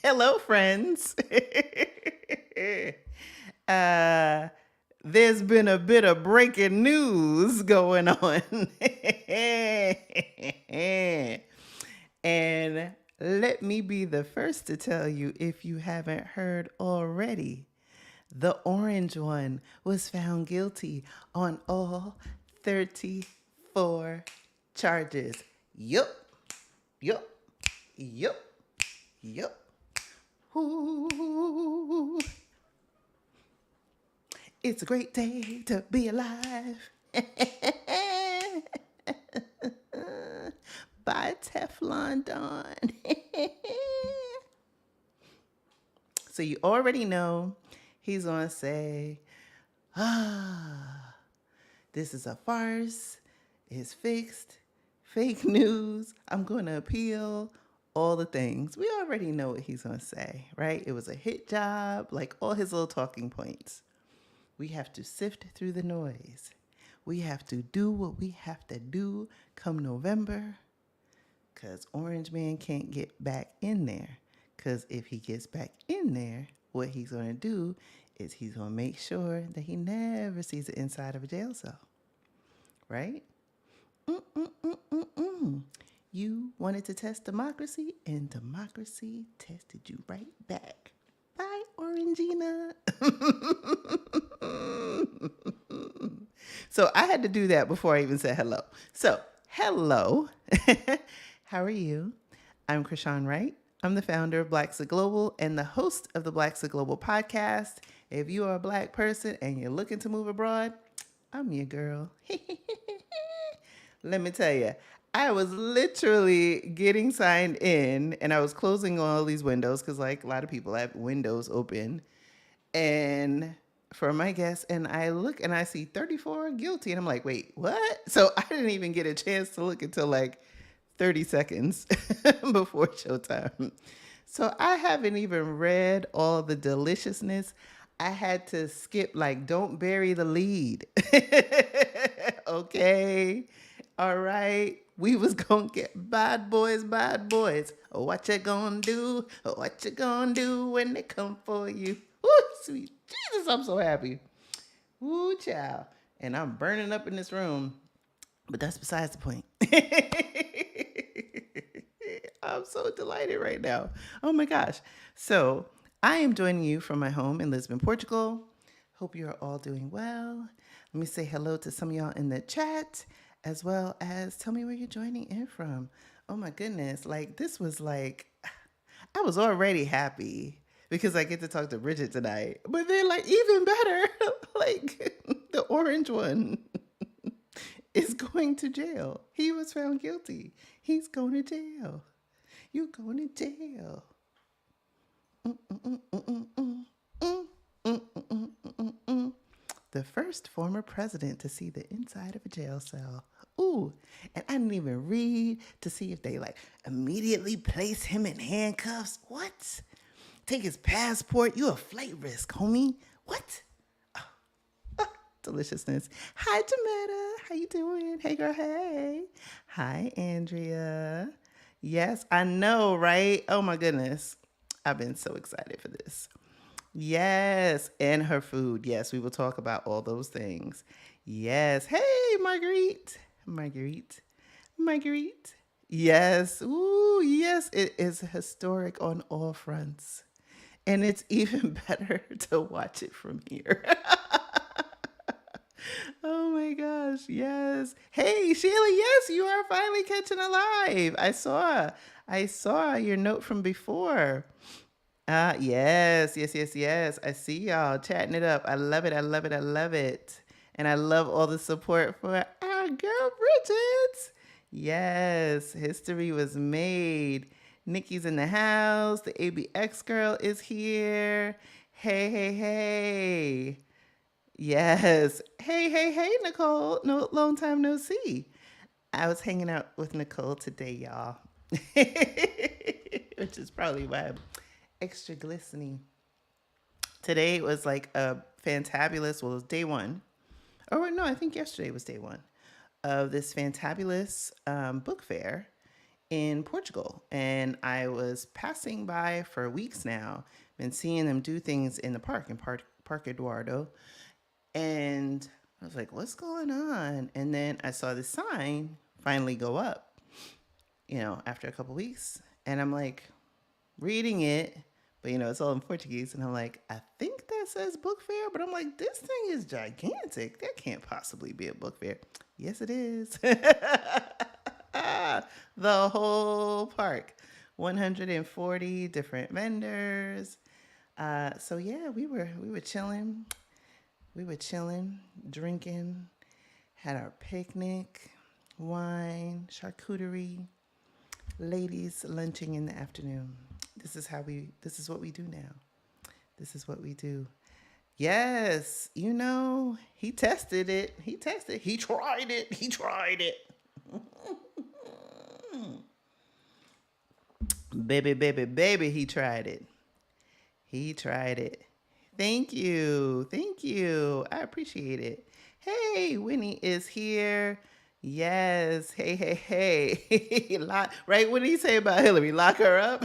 Hello, friends. uh, there's been a bit of breaking news going on. And let me be the first to tell you if you haven't heard already. The orange one was found guilty on all 34 charges. Yup, yup, yup, yup. Ooh, it's a great day to be alive. By Teflon Don. So you already know he's going to say, this is a farce. It's fixed. Fake news. I'm going to appeal. All the things. We already know what he's going to say, right? It was a hit job, like all his little talking points. We have to sift through the noise. We have to do what we have to do come November, because Orange Man can't get back in there. Because if he gets back in there, what he's going to do is he's going to make sure that he never sees the inside of a jail cell. Right? You wanted to test democracy, and democracy tested you right back. Bye, Orangina. So I had to do that before I even said hello. So, hello. How are you? I'm Krishan Wright. I'm the founder of Blaxit Global and the host of the Blaxit Global podcast. If you are a Black person and you're looking to move abroad, I'm your girl. Let me tell you, I was literally getting signed in and I was closing all these windows because, like, a lot of people have windows open. And for my guests, and I look and I see 34 guilty, and I'm like, wait, what? So I didn't even get a chance to look until like 30 seconds before showtime. So I haven't even read all the deliciousness. I had to skip, like, don't bury the lead. Okay. All right. We was gonna get bad boys, bad boys. What you gonna do? What you gonna do when they come for you? Ooh, sweet Jesus, I'm so happy. Ooh, child. And I'm burning up in this room. But that's besides the point. I'm so delighted right now. Oh my gosh. So I am joining you from my home in Lisbon, Portugal. Hope you are all doing well. Let me say hello to some of y'all in the chat, as well as tell me where you're joining in from. Oh my goodness. Like, this was like, I was already happy because I get to talk to Bridget tonight. But then, like, even better, like, the orange one is going to jail. He was found guilty. He's going to jail. You going to jail. The first former president to see the inside of a jail cell. Ooh, and I didn't even read to see if they, like, immediately place him in handcuffs. What? Take his passport. You a flight risk, homie. What? Deliciousness. Hi, Jametta. How you doing? Hey, girl. Hey. Hi, Andrea. Yes, I know, right? Oh my goodness. I've been so excited for this. Yes, and her food. Yes, we will talk about all those things. Yes. Hey, Marguerite. Marguerite. Marguerite. Yes. Ooh, yes. It is historic on all fronts. And it's even better to watch it from here. Oh my gosh, yes. Hey, Sheila, yes, you are finally catching alive. I saw your note from before. Yes, yes, yes, yes. I see y'all chatting it up. I love it. I love it. I love it. And I love all the support for our girl Bridget. Yes, history was made. Nikki's in the house. The ABX girl is here. Hey, hey, hey. Yes. Hey, hey, hey, Nicole. No, long time no see. I was hanging out with Nicole today, y'all. Which is probably why I'm extra glistening. Today was like a fantabulous, well, it was day one. No, I think yesterday was day one of this fantabulous book fair in Portugal, and I was passing by for weeks now. Been seeing them do things in the park in Park Eduardo, and I was like, "What's going on?" And then I saw the sign finally go up, after a couple weeks, and I'm like reading it, but it's all in Portuguese, and I'm like, I think that says book fair, but I'm like, this thing is gigantic. That can't possibly be a book fair. Yes, it is. The whole park, 140 different vendors. So yeah, we were chilling. We were chilling, drinking, had our picnic, wine, charcuterie, ladies lunching in the afternoon. This is what we do now. This is what we do. Yes, he tested it. He tried it. Baby, baby, baby, he tried it. He tried it. Thank you. Thank you. I appreciate it. Hey, Winnie is here. Yes. Hey, hey, hey. Right? What did he say about Hillary? Lock her up?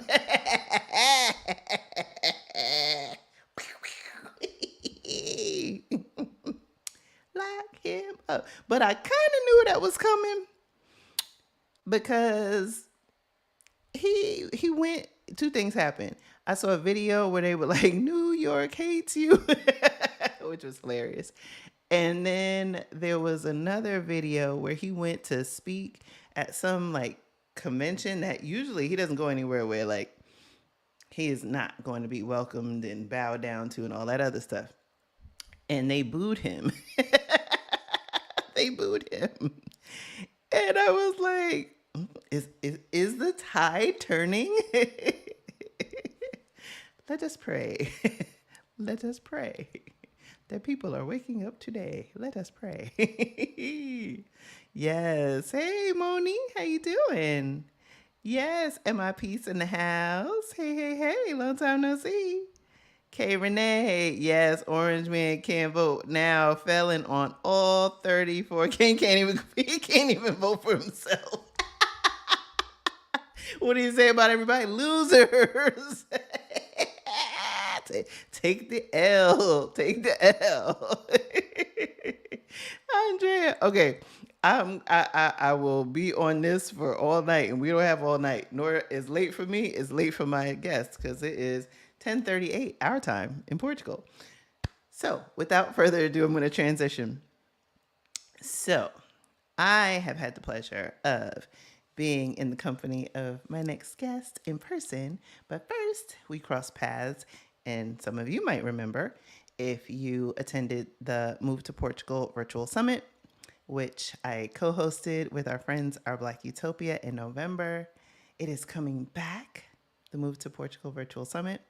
Lock him up. But I kind of knew that was coming because he went. Two things happened. I saw a video where they were like, New York hates you, which was hilarious. And then there was another video where he went to speak at some like convention that usually he doesn't go anywhere where like he is not going to be welcomed and bowed down to and all that other stuff. And they booed him. They booed him. And I was like, is the tide turning? Let us pray. Let us pray that people are waking up today. Let us pray. Yes. Hey, Moni, how you doing? Yes, MIP's in the house. Hey, hey, hey, long time no see. K Renee, yes, Orange Man can't vote now. Felon on all 34. He can't even vote for himself. What do you say about everybody? Losers. Take the L. Take the L. Andrea. Okay. I will be on this for all night, and we don't have all night. Nor is late for me. It's late for my guests because it is 10:38 our time in Portugal. So without further ado, I'm going to transition. So I have had the pleasure of being in the company of my next guest in person. But first, we crossed paths, and some of you might remember if you attended the Move to Portugal Virtual Summit, which I co-hosted with our friends, Our Black Utopia, in November. It is coming back, the Move to Portugal Virtual Summit.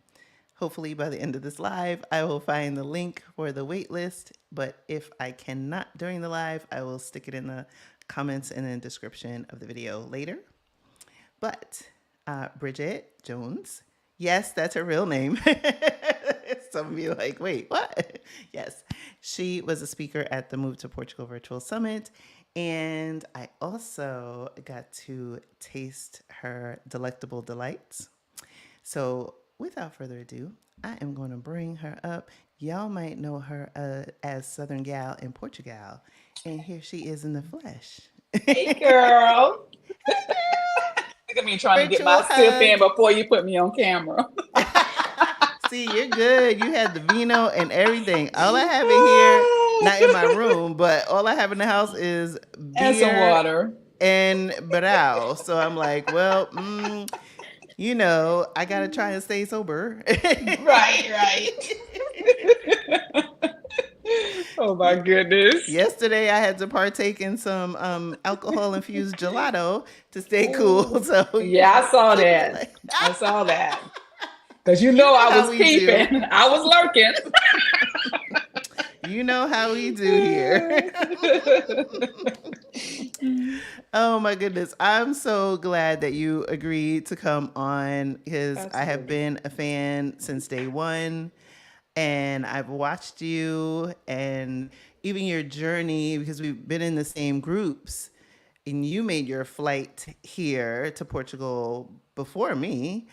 Hopefully by the end of this live, I will find the link for the wait list. But if I cannot during the live, I will stick it in the comments and the description of the video later. But Bridget Jones, yes, that's her real name. Some of you are like, wait, what? Yes, she was a speaker at the Move to Portugal Virtual Summit. And I also got to taste her delectable delights. So without further ado, I am going to bring her up. Y'all might know her as SouthernGal in Portugal. And here she is in the flesh. Hey, girl. Look at me trying to get my sip in before you put me on camera. See, you're good. You had the vino and everything. All I have in here, not in my room, but all I have in the house is beer and some water and brau. So I'm like, well, I got to try and stay sober. Right. Oh my goodness. Yesterday I had to partake in some alcohol-infused gelato to stay cool. So yeah, I saw that. I saw that. Because I was peeping. I was lurking. You know how we do here. Oh my goodness. I'm so glad that you agreed to come on because I have been a fan since day one. And I've watched you and even your journey because we've been in the same groups. and you made your flight here to Portugal before me.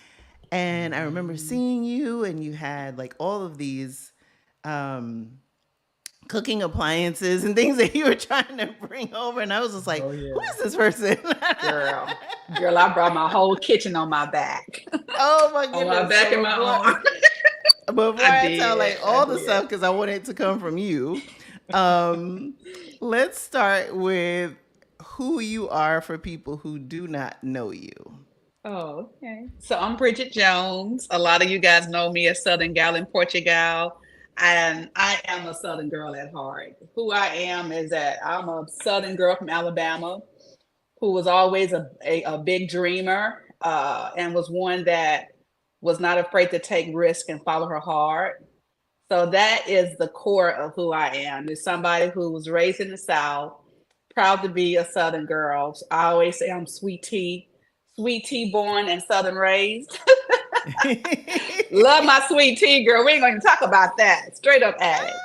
And I remember Mhm. seeing you, and you had like all of these um, cooking appliances and things that you were trying to bring over. And I was just like, Oh who yeah. is this person? Girl. Girl, I brought my whole kitchen on my back. Oh my On my goodness. back and So my arm. before I I tell did. like I all the did. stuff, because I want it to come from you, um, let's start with who you are for people who do not know you. Oh, okay. So I'm Bridget Jones. A lot of you guys know me as Southern Gal in Portugal. And I am a Southern girl at heart. Who I am is that I'm a Southern girl from Alabama who was always a big dreamer and was one that was not afraid to take risks and follow her heart. So that is the core of who I am. Is somebody who was raised in the South, proud to be a Southern girl. I always say I'm sweet tea born and Southern raised. Love my sweet tea, girl. We ain't going to talk about that. Straight up at it.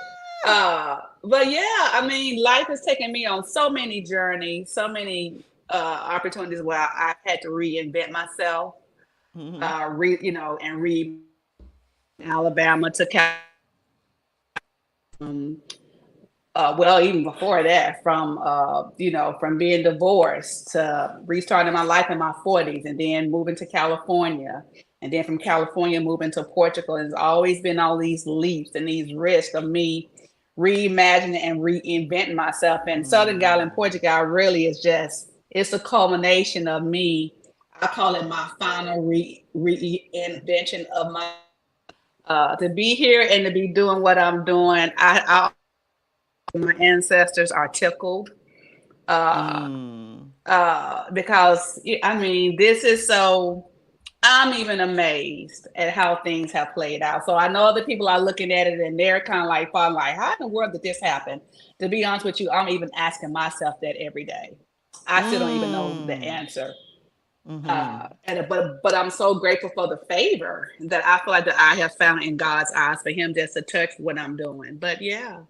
But yeah, I mean, life has taken me on so many journeys, so many opportunities where I had to reinvent myself, Mhm. and read Alabama to well, even before that, from being divorced to restarting my life in my 40s and then moving to California. And then from California, moving to Portugal. It's always been all these leaps and these risks of me reimagining and reinventing myself. And Southern Gal in Mm. Portugal really is it's a culmination of me. I call it my final reinvention of to be here and to be doing what I'm doing. My ancestors are tickled uh, Mm. because I mean, this is so. I'm even amazed at how things have played out. So I know other people are looking at it and they're kind of like, falling like, how in the world did this happen? To be honest with you, I'm even asking myself that every day. I still don't even know the Mm. answer. Mhm. But I'm so grateful for the favor that I feel like that I have found in God's eyes for Him just to touch what I'm doing. But yeah,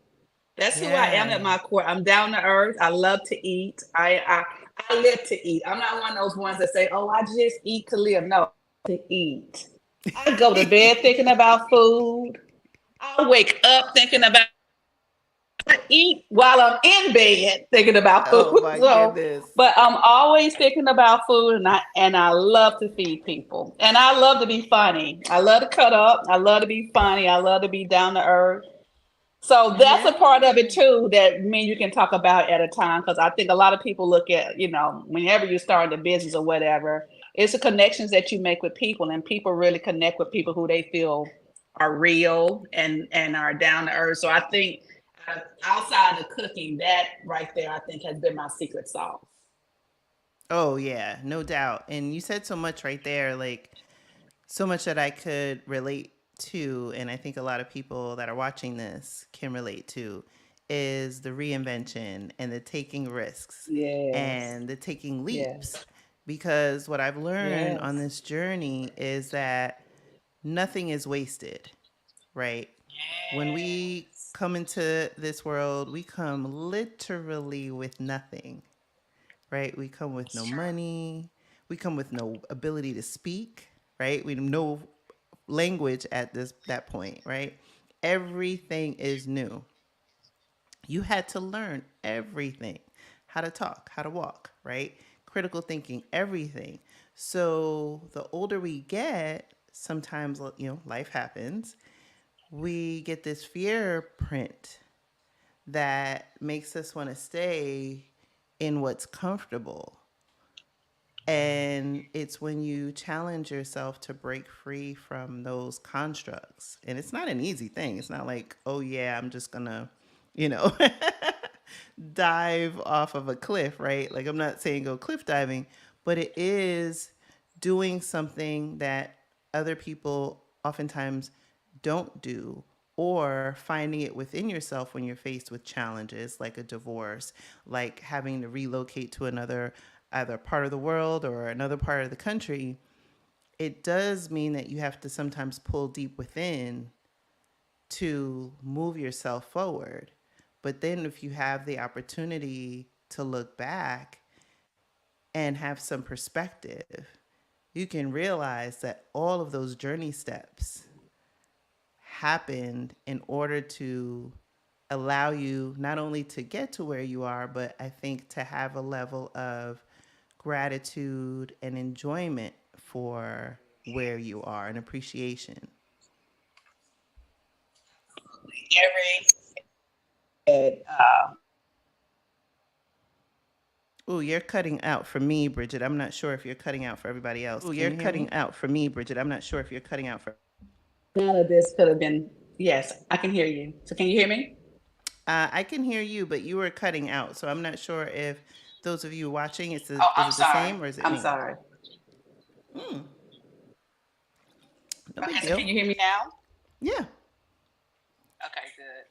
that's who I am Yeah. at my core. I'm down to earth. I love to eat. I live to eat. I'm not one of those ones that say, "Oh, I just eat to live." No, to eat. I go to bed thinking about food. I wake up thinking about. I eat while I'm in bed thinking about food. Oh my So, goodness. but I'm always thinking about food, and I love to feed people, and I love to be funny. I love to cut up. I love to be funny. I love to be down to earth. So that's a part of it Yeah. too that me and you can talk about at a time because I think a lot of people look at, whenever you start a business or whatever, it's the connections that you make with people, and people really connect with people who they feel are real and are down to earth. So I think outside of cooking, that right there, I think has been my secret sauce. Oh yeah, no doubt. And you said so much right there, like so much that I could relate to, and I think a lot of people that are watching this can relate to, is the reinvention and the taking risks Yes, and the taking yes, leaps. Because what I've learned on yes, this journey is that nothing is wasted, right? When we yes. come into this world, we come literally with nothing, right? We come with It's no true. money. We come with no ability to speak, right? We have no language at this that point, right? Everything is new. You had to learn everything. How to talk, how to walk, right? Critical thinking, everything. So the older we get, sometimes life happens. We get this fear print that makes us want to stay in what's comfortable. And it's when you challenge yourself to break free from those constructs. And it's not an easy thing. It's not like, oh, yeah, I'm just going to, you know, dive off of a cliff, right? Like, I'm not saying go cliff diving, but it is doing something that other people oftentimes don't do, or finding it within yourself when you're faced with challenges like a divorce, like having to relocate to another either part of the world or another part of the country. It does mean that you have to sometimes pull deep within to move yourself forward. But then if you have the opportunity to look back, and have some perspective, you can realize that all of those journey steps happened in order to allow you not only to get to where you are, but I think to have a level of gratitude and enjoyment for where you are and appreciation. Every Ooh, you're cutting out for me, Bridget. I'm not sure if you're cutting out for everybody else. Ooh, Can you're you hear cutting me? out for me, Bridget. I'm not sure if you're cutting out for. None of this could have been. Yes, I can hear you. So can you hear me? I can hear you, but you were cutting out. So I'm not sure if those of you watching, Oh, is I'm it the sorry. same or is it I'm me? sorry. Mm, no big Okay, so deal. can you hear me now? Yeah. Okay, good.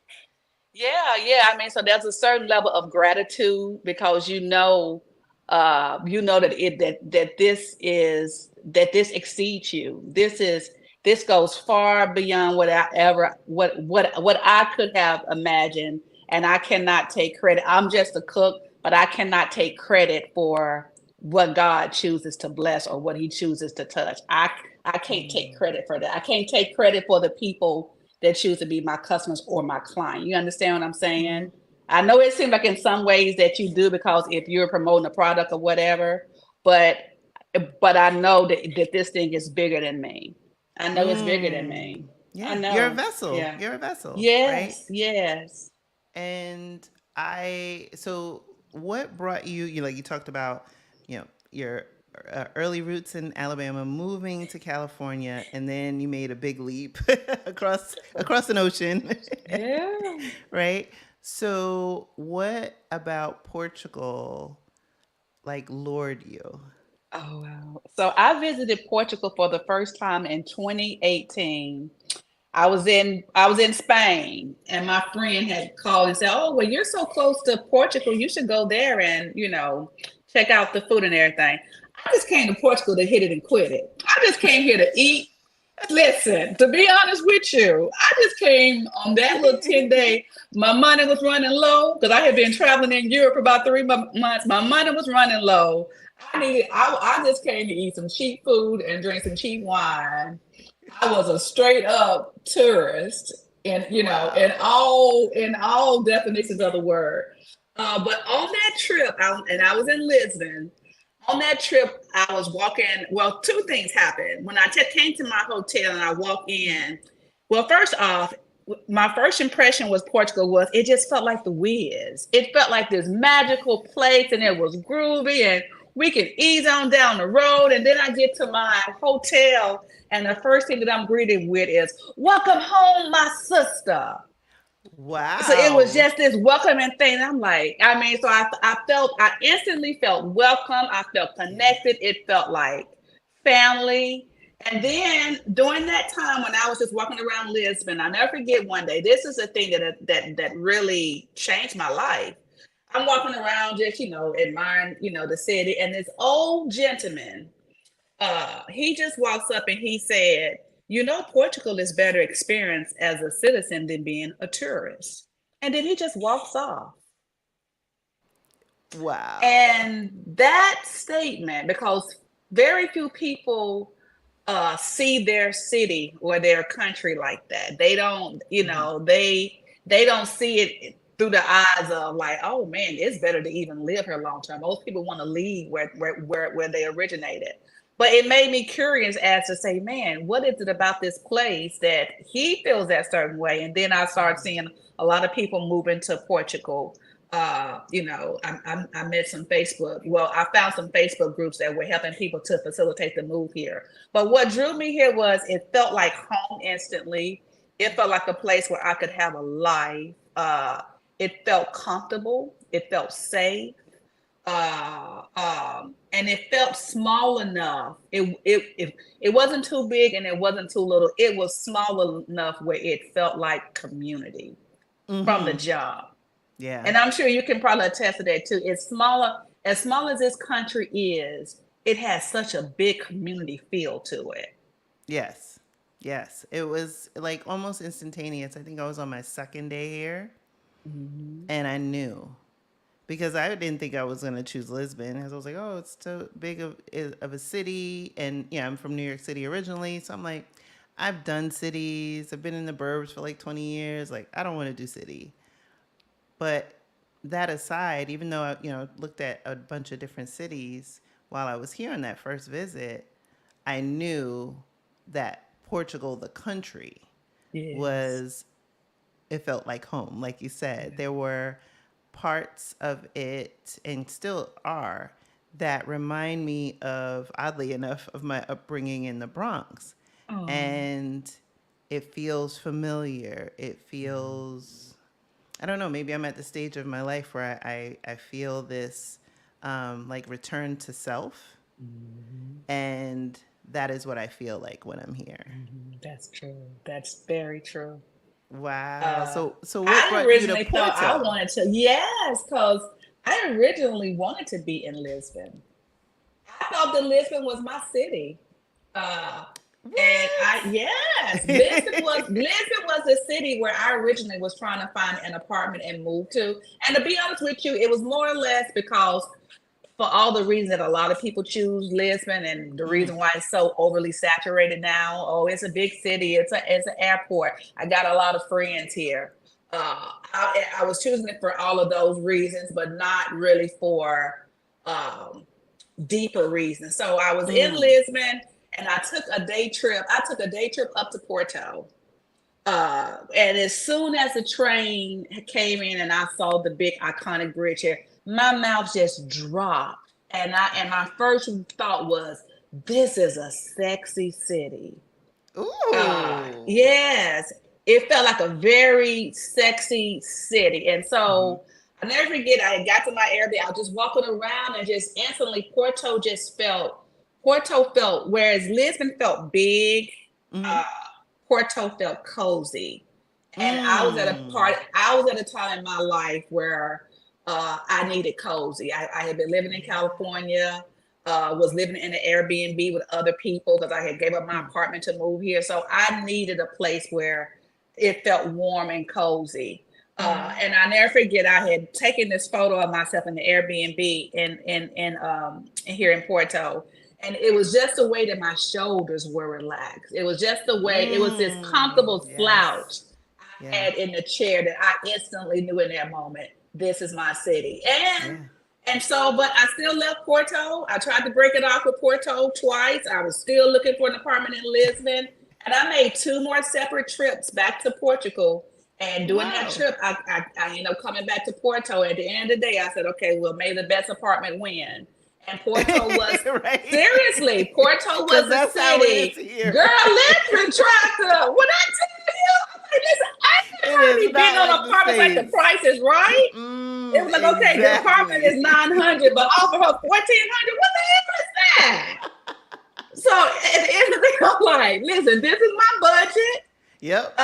Yeah, yeah. I mean, so there's a certain level of gratitude because you know that this exceeds you. This goes far beyond what I ever what I could have imagined, and I cannot take credit. I'm just a cook, but I cannot take credit for what God chooses to bless or what He chooses to touch. I can't take credit for that. I can't take credit for the people that choose to be my customers or my client. You understand what I'm Mm-hmm. saying? I know it seems like in some ways that you do because if you're promoting a product or whatever, but I know that this thing is bigger than me. I know it's bigger than Mm. me. I Yeah. You're a know. vessel. Yeah. You're a vessel, right? Yes. Yes. And so what brought you, you talked about, your early roots in Alabama, moving to California, and then you made a big leap across an ocean, Yeah. right? So what about Portugal lured you? Oh wow. So I visited Portugal for the first time in 2018. I was in Spain, and my friend had called and said, "Oh, well, you're so close to Portugal. You should go there and check out the food and everything." I just came to Portugal to hit it and quit it. I just came here to eat. Listen, to be honest with you, I just came on that little 10-day. My money was running low because I had been traveling in Europe for about 3 months. My money was running low. I just came to eat some cheap food and drink some cheap wine. I was a straight up tourist, and Wow. in all definitions of the word. But on that trip, I was in Lisbon. On that trip, I was walking. Well, two things happened when I came to my hotel and I walked in. Well, first off, my first impression was Portugal was it just felt like the Wiz. It felt like this magical place, and it was groovy, and we could ease on down the road. And then I get to my hotel, and the first thing that I'm greeted with is "Welcome home, my sister." So it was Wow. just this welcoming thing. I'm like, I mean, so I instantly felt welcome. I felt Yeah. connected. It felt like family. And then during that time when I was just walking around Lisbon, I'll never forget one day. This is a thing that really changed my life. I'm walking around just, admiring, the city, and this old gentleman he just walks up and he said, Portugal is better experienced as a citizen than being a tourist. And then he just walks off. Wow. And that statement, because very few people see their city or their country like that. They don't, Hmm. they don't see it through the eyes of like, oh man, it's better to even live here long term. Most people want to leave where they originated. But it made me curious as to say, man, what is it about this place that he feels that certain way? And then I started seeing a lot of people moving to Portugal. I met some Facebook. Well, I found some Facebook groups that were helping people to facilitate the move here. But what drew me here was it felt like home instantly. It felt like a place where I could have a life. It felt comfortable. It felt safe. And it felt small enough. It wasn't too big and it wasn't too little. It was small enough where it felt like community from the Mm-hmm. job. Yeah. And I'm sure you can probably attest to that too. It's smaller, as small as this country is, it has such a big community feel to it. Yes. Yes. It was almost instantaneous. I think I was on my second day here Mhm. and I knew. because I didn't think I was going to choose Lisbon, because I was like, oh, it's too big of a city. And yeah, I'm from New York City originally. So I'm like, I've done cities. I've been in the burbs for like 20 years. Like, I don't want to do city. But that aside, even though I, looked at a bunch of different cities while I was here on that first visit, I knew that Portugal, the country, Yes. was, it felt like home. Like you said, there were parts of it, and still are, that remind me of, oddly enough, of my upbringing in the Bronx. Oh. And it feels familiar. It feels, I don't know, maybe I'm at the stage of my life where I feel this like return to self. Mhm. And that is what I feel like when I'm here. That's true. That's very true. Wow. Uh, So what I brought you to originally thought I Porto? wanted to, yes, because I originally wanted to be in Lisbon. I thought that Lisbon was my city. Uh, and I, What? yes, Lisbon was the city where I originally was trying to find an apartment and move to. And to be honest with you, it was more or less because for all the reasons that a lot of people choose Lisbon and the Mm. reason why it's so overly saturated now. Oh, it's a big city. It's an airport. I got a lot of friends here. I was choosing it for all of those reasons, but not really for um, deeper reasons. So I was in Mm. Lisbon and I took a day trip. I took a day trip up to Porto. And as soon as the train came in and I saw the big iconic bridge here, my mouth just dropped. And my first thought was, this is a sexy city. Ooh. Yes, it felt like a very sexy city. And Mm-hmm. so I never forget, I got to my Airbnb, I was just walking around and just instantly Porto felt, whereas Lisbon felt big, Mm-hmm. uh, Porto felt cozy. And Mm. I was at a time in my life where I needed cozy. I had been living in California, was living in an Airbnb with other people because I had gave up my Mm. apartment to move here. So I needed a place where it felt warm and cozy. Mm-hmm. And I never forget, I had taken this photo of myself in the Airbnb in here in Porto, and it was just the way that my shoulders were relaxed. It was just the way, it was this Mm. comfortable Yes. slouch I Yeah. had in the chair that I instantly knew in that moment, this is my city. Yeah. And so, but I still left Porto. I tried to break it off with Porto twice. I was still looking for an apartment in Lisbon. And I made two more separate trips back to Portugal. And doing that Wow. trip, I ended up coming back to Porto. At the end of the day, I said, okay, well, may the best apartment win. And Porto was, Right? seriously, Porto was Because a that's how it is city. here. Girl, Lisbon tried to, when I tell you, like, listen, I ain't It is hardly been not like on the apartments like the States. price is right. It Mm, was like, okay, the apartment is exactly. 900, but offer her 1,400. What the hell is that? So at the end of the day, I'm like, listen, this is my budget. Yep.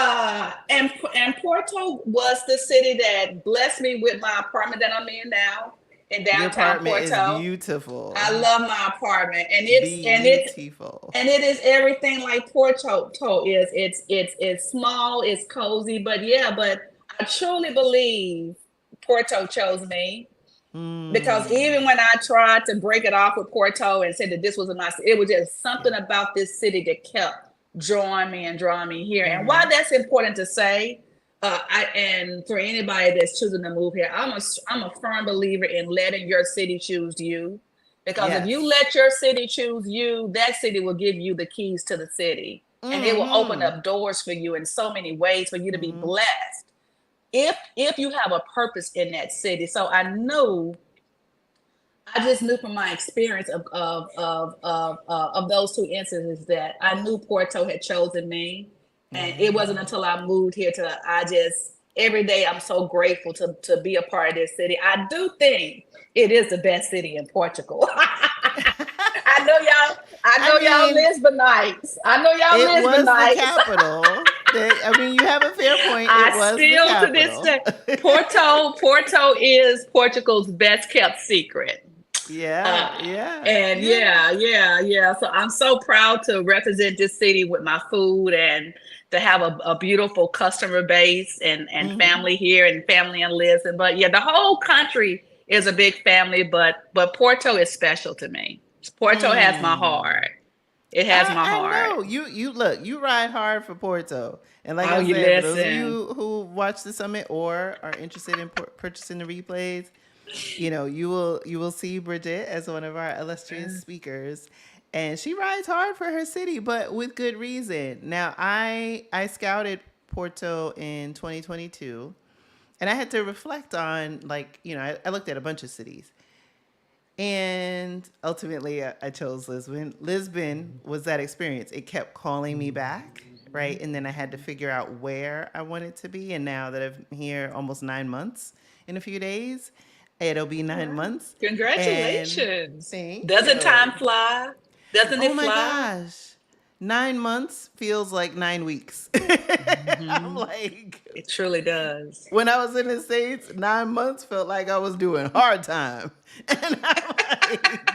And Porto was the city that blessed me with my apartment that I'm in now in Your downtown apartment is Porto. I beautiful. love my apartment, Beautiful. and it is everything like Porto is. It's small, it's cozy, but yeah, but I truly believe Porto chose me because Mm. even when I tried to break it off with Porto and said that this was my, it was just Yeah. something about this city that kept drawing me here. And why Mm-hmm. that's important to say, and for anybody that's choosing to move here, I'm a firm believer in letting your city choose you, because if you Yes. let your city choose you, that city will give you the keys to the city, and it will open Mm-hmm. up doors for you in so many ways for you to be Mm-hmm. blessed if you have a purpose in that city. So I just knew from my experience of those two instances that I knew Porto had chosen me, and it wasn't Yeah. until I moved here to I just every day I'm so grateful to be a part of this city. I do think it is the best city in Portugal. I I know y'all mean, Lisbonites. I know y'all it was the Lisbonites. capital. I mean, you have a fair point. It I was the still to this capital. day, Porto is Portugal's best kept secret. Yeah, Uh, yeah, and yeah. yeah. So I'm so proud to represent this city with my food and to have a beautiful customer base and Mm-hmm. family here and family in Lisbon. But yeah, the whole country It's a big family, but Porto is special to me. Porto has my Mm. heart. It has my I heart. know you look, you ride hard for Porto, and like Oh, I you said, for those of listen. you who watch the summit or are interested in purchasing the replays, you will see Bridget as one of our illustrious speakers, and she rides hard for her city, but with good reason. Now I scouted Porto in 2022, and I had to reflect on, like, I looked at a bunch of cities, and ultimately I chose Lisbon. Lisbon was that experience. It kept calling me back, right? And then I had to figure out where I wanted to be. And now that I'm here almost 9 months in a few days, it'll be All nine right. months. And Congratulations. thank Doesn't time you. fly? Doesn't Oh it my fly? gosh. 9 months feels like 9 weeks. I'm Hmm. like, It truly does. when I was in the States, 9 months felt like I was doing hard time. And I'm like,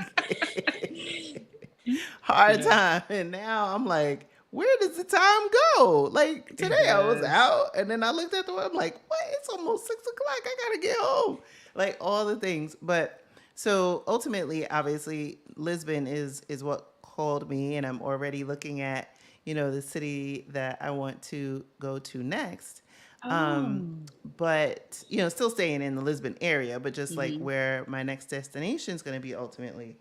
hard Yeah, time. And now I'm like, where does the time go? Like it today I was does. out and then I looked at the web, I'm like, what? It's almost 6 o'clock. I gotta get home. Like all the things. But so ultimately, obviously, Lisbon is what called me, and I'm already looking at, the city that I want to go to next. Um, Oh. but still staying in the Lisbon area, but just like Hmm. where my next destination is going to be ultimately.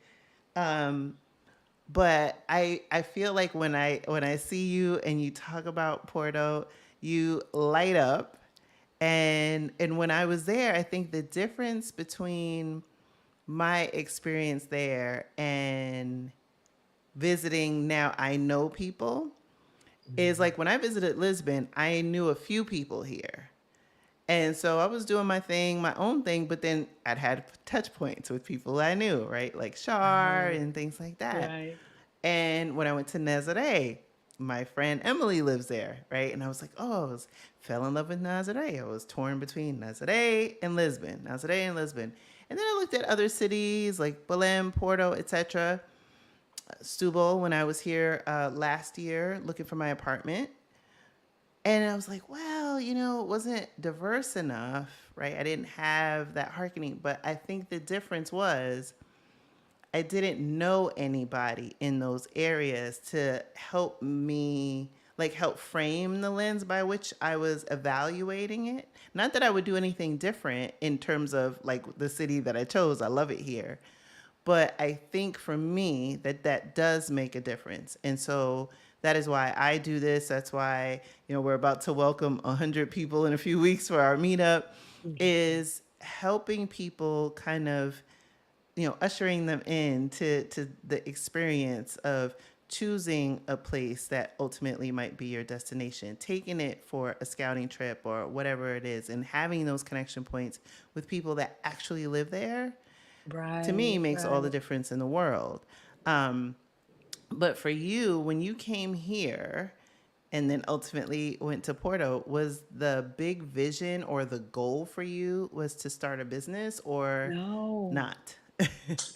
Um, but I feel like when I see you and you talk about Porto, you light up. And when I was there, I think the difference between my experience there and visiting now I know people is like when I visited Lisbon, I knew a few people here. And so I was doing my thing, my own thing, but then I'd had touch points with people I knew, right? Like Shar Right. and things like that. Right. And when I went to Nazaré, my friend Emily lives there, right? And I was like, oh, fell in love with Nazaré. I was torn between Nazaré and Lisbon, Nazaré and Lisbon. And then I looked at other cities like Belém, Porto, etc. Stubble when I was here last year looking for my apartment. And I was like, well, it wasn't diverse enough, right? I didn't have that hearkening. But I think the difference was I didn't know anybody in those areas to help me, like, help frame the lens by which I was evaluating it. Not that I would do anything different in terms of like the city that I chose. I love it here. But I think for me that does make a difference. And so that is why I do this. That's why, we're about to welcome 100 people in a few weeks for our meetup, is helping people kind of, ushering them in to the experience of choosing a place that ultimately might be your destination, taking it for a scouting trip or whatever it is, and having those connection points with people that actually live there, to me Right. makes all the Right. difference in the world. Um, but for you, when you came here and then ultimately went to Porto, was the big vision or the goal for you was to start a business or No, not?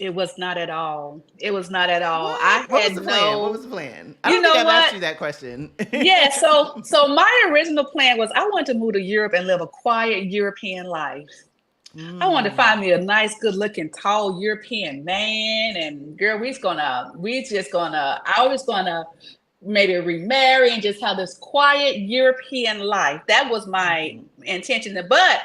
it was not at all. It was not at all. What? I What was had the plan? What was no, the plan? I you don't think know I've asked what? you that question. Yeah, so my original plan was I wanted to move to Europe and live a quiet European life. I wanted to find Mm. me a nice, good looking, tall European man. And girl, I was gonna maybe remarry and just have this quiet European life. That was my intention. But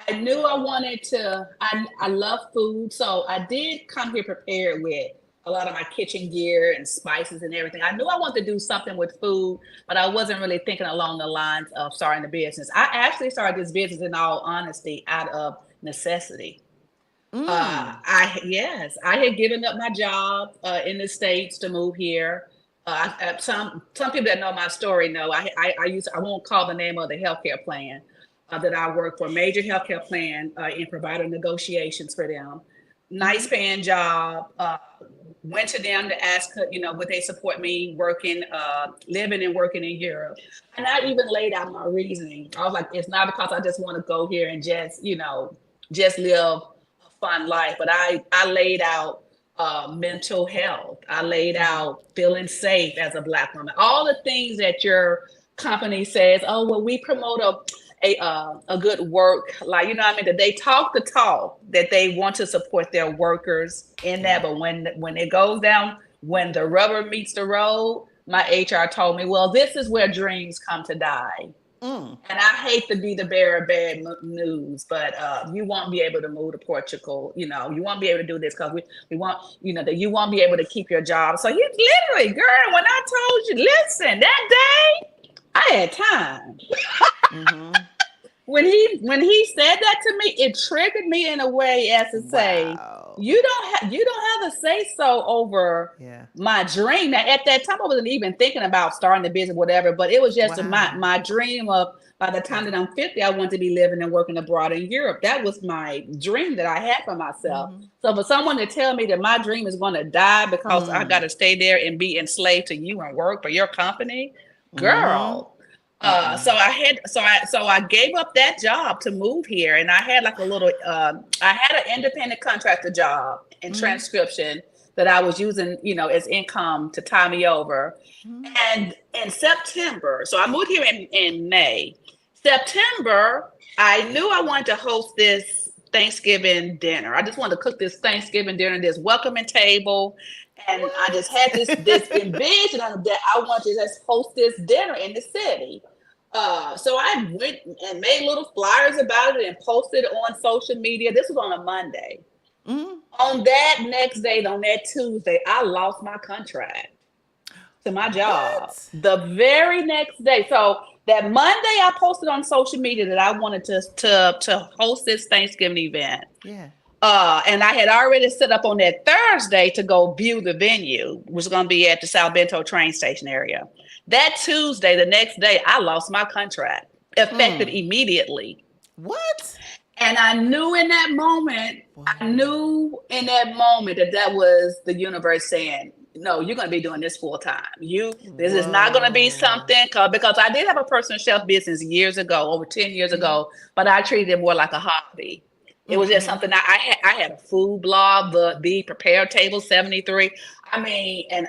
I knew I wanted to, I love food. So I did come here prepared with a lot of my kitchen gear and spices and everything. I knew I wanted to do something with food, but I wasn't really thinking along the lines of starting a business. I actually started this business in all honesty out of necessity. Mm. I had given up my job in the States to move here. Some people that know my story know I won't call the name of the healthcare plan that I work for, major healthcare plan in provider negotiations for them. Nice paying job. Went to them to ask, would they support me working, living and working in Europe? And I even laid out my reasoning. I was like, it's not because I just want to go here and just, just live a fun life, but I laid out mental health. I laid out feeling safe as a Black woman. All the things that your company says, oh, well, we promote a good work, like, you know what I mean, that they talk the talk, that they want to support their workers in that, Yeah. but when it goes down, when the rubber meets the road, my HR told me, well, this is where dreams come to die. Mm. And I hate to be the bearer of bad news, but you won't be able to move to Portugal. You know, you won't be able to do this because we want, you know, that you won't be able to keep your job. So he literally, girl, when I told you, listen, that day I had time. Mm-hmm. When he said that to me, it triggered me in a way as to say, Wow. you don't have a say so over Yeah. my dream. Now, at that time, I wasn't even thinking about starting a business, whatever. But it was just my Wow. my dream of, by the time Yeah. that I'm 50, I want to be living and working abroad in Europe. That was my dream that I had for myself. Mm-hmm. So for someone to tell me that my dream is going to die because I got Mm. to stay there and be enslaved to you and work for your company, Mm-hmm. girl. Mm-mm. So I gave up that job to move here, and I had like a little I had an independent contractor job in Mm-hmm. transcription that I was using, as income to tie me over. Mm-hmm. And in September, so I moved here in May. September, I knew I wanted to host this Thanksgiving dinner. I just wanted to cook this Thanksgiving dinner, this welcoming table. And I just had this What? envision of that I wanted to just host this dinner in the city. So I went and made little flyers about it and posted it on social media. This was on a Monday. Mm-hmm. On that next day, on that Tuesday, I lost my contract to my job. What? The very next day. So that Monday, I posted on social media that I wanted to host this Thanksgiving event. Yeah. And I had already set up on that Thursday to go view the venue, which was going to be at the South Bento train station area. That Tuesday, the next day, I lost my contract, effective Mm. immediately. What? And I knew in that moment, Whoa. that that was the universe saying, no, you're going to be doing this full time. This is not going to be Whoa. something, because I did have a personal chef business years ago, over 10 years Mm-hmm. ago, but I treated it more like a hobby. It was just Mm-hmm. something I had a food blog, the Prepare Table 73. I mean, and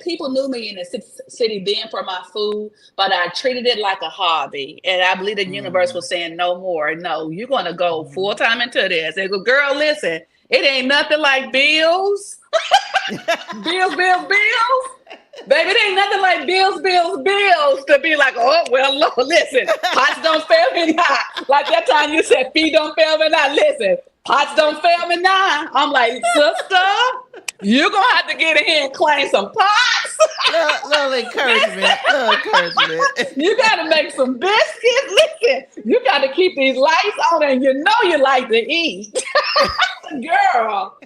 people knew me in the city then for my food, but I treated it like a hobby. And I believe the universe Mm. was saying, no more. No, you're going to go full Mm-hmm. time into this. They go, girl, listen, it ain't nothing like bills, bills. Baby, it ain't nothing like bills to be like, oh, well, Lord, listen, pots don't fail me not. Like that time you said, feet don't fail me not. Listen, pots don't fail me not. I'm like, sister, you're going to have to get in here and claim some pots. Little encouragement. Little encouragement. You got to make some biscuits. Listen, you got to keep these lights on, and you know you like to eat. Girl,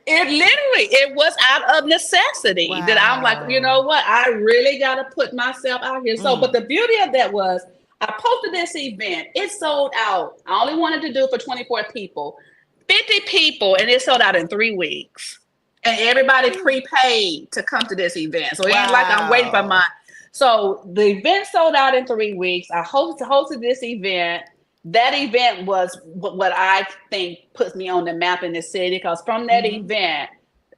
it was out of necessity that I'm like, you know Wow. what? I really got to put myself out here. So, but Mm. the beauty of that was I posted this event. It sold out. I only wanted to do it for 24 people, 50 people, and it sold out in 3 weeks. And everybody prepaid to come to this event. So it ain't like I'm waiting for Wow. mine. So the event sold out in 3 weeks. I hosted this event. That event was what I think puts me on the map in the city, because from that Mm-hmm. event,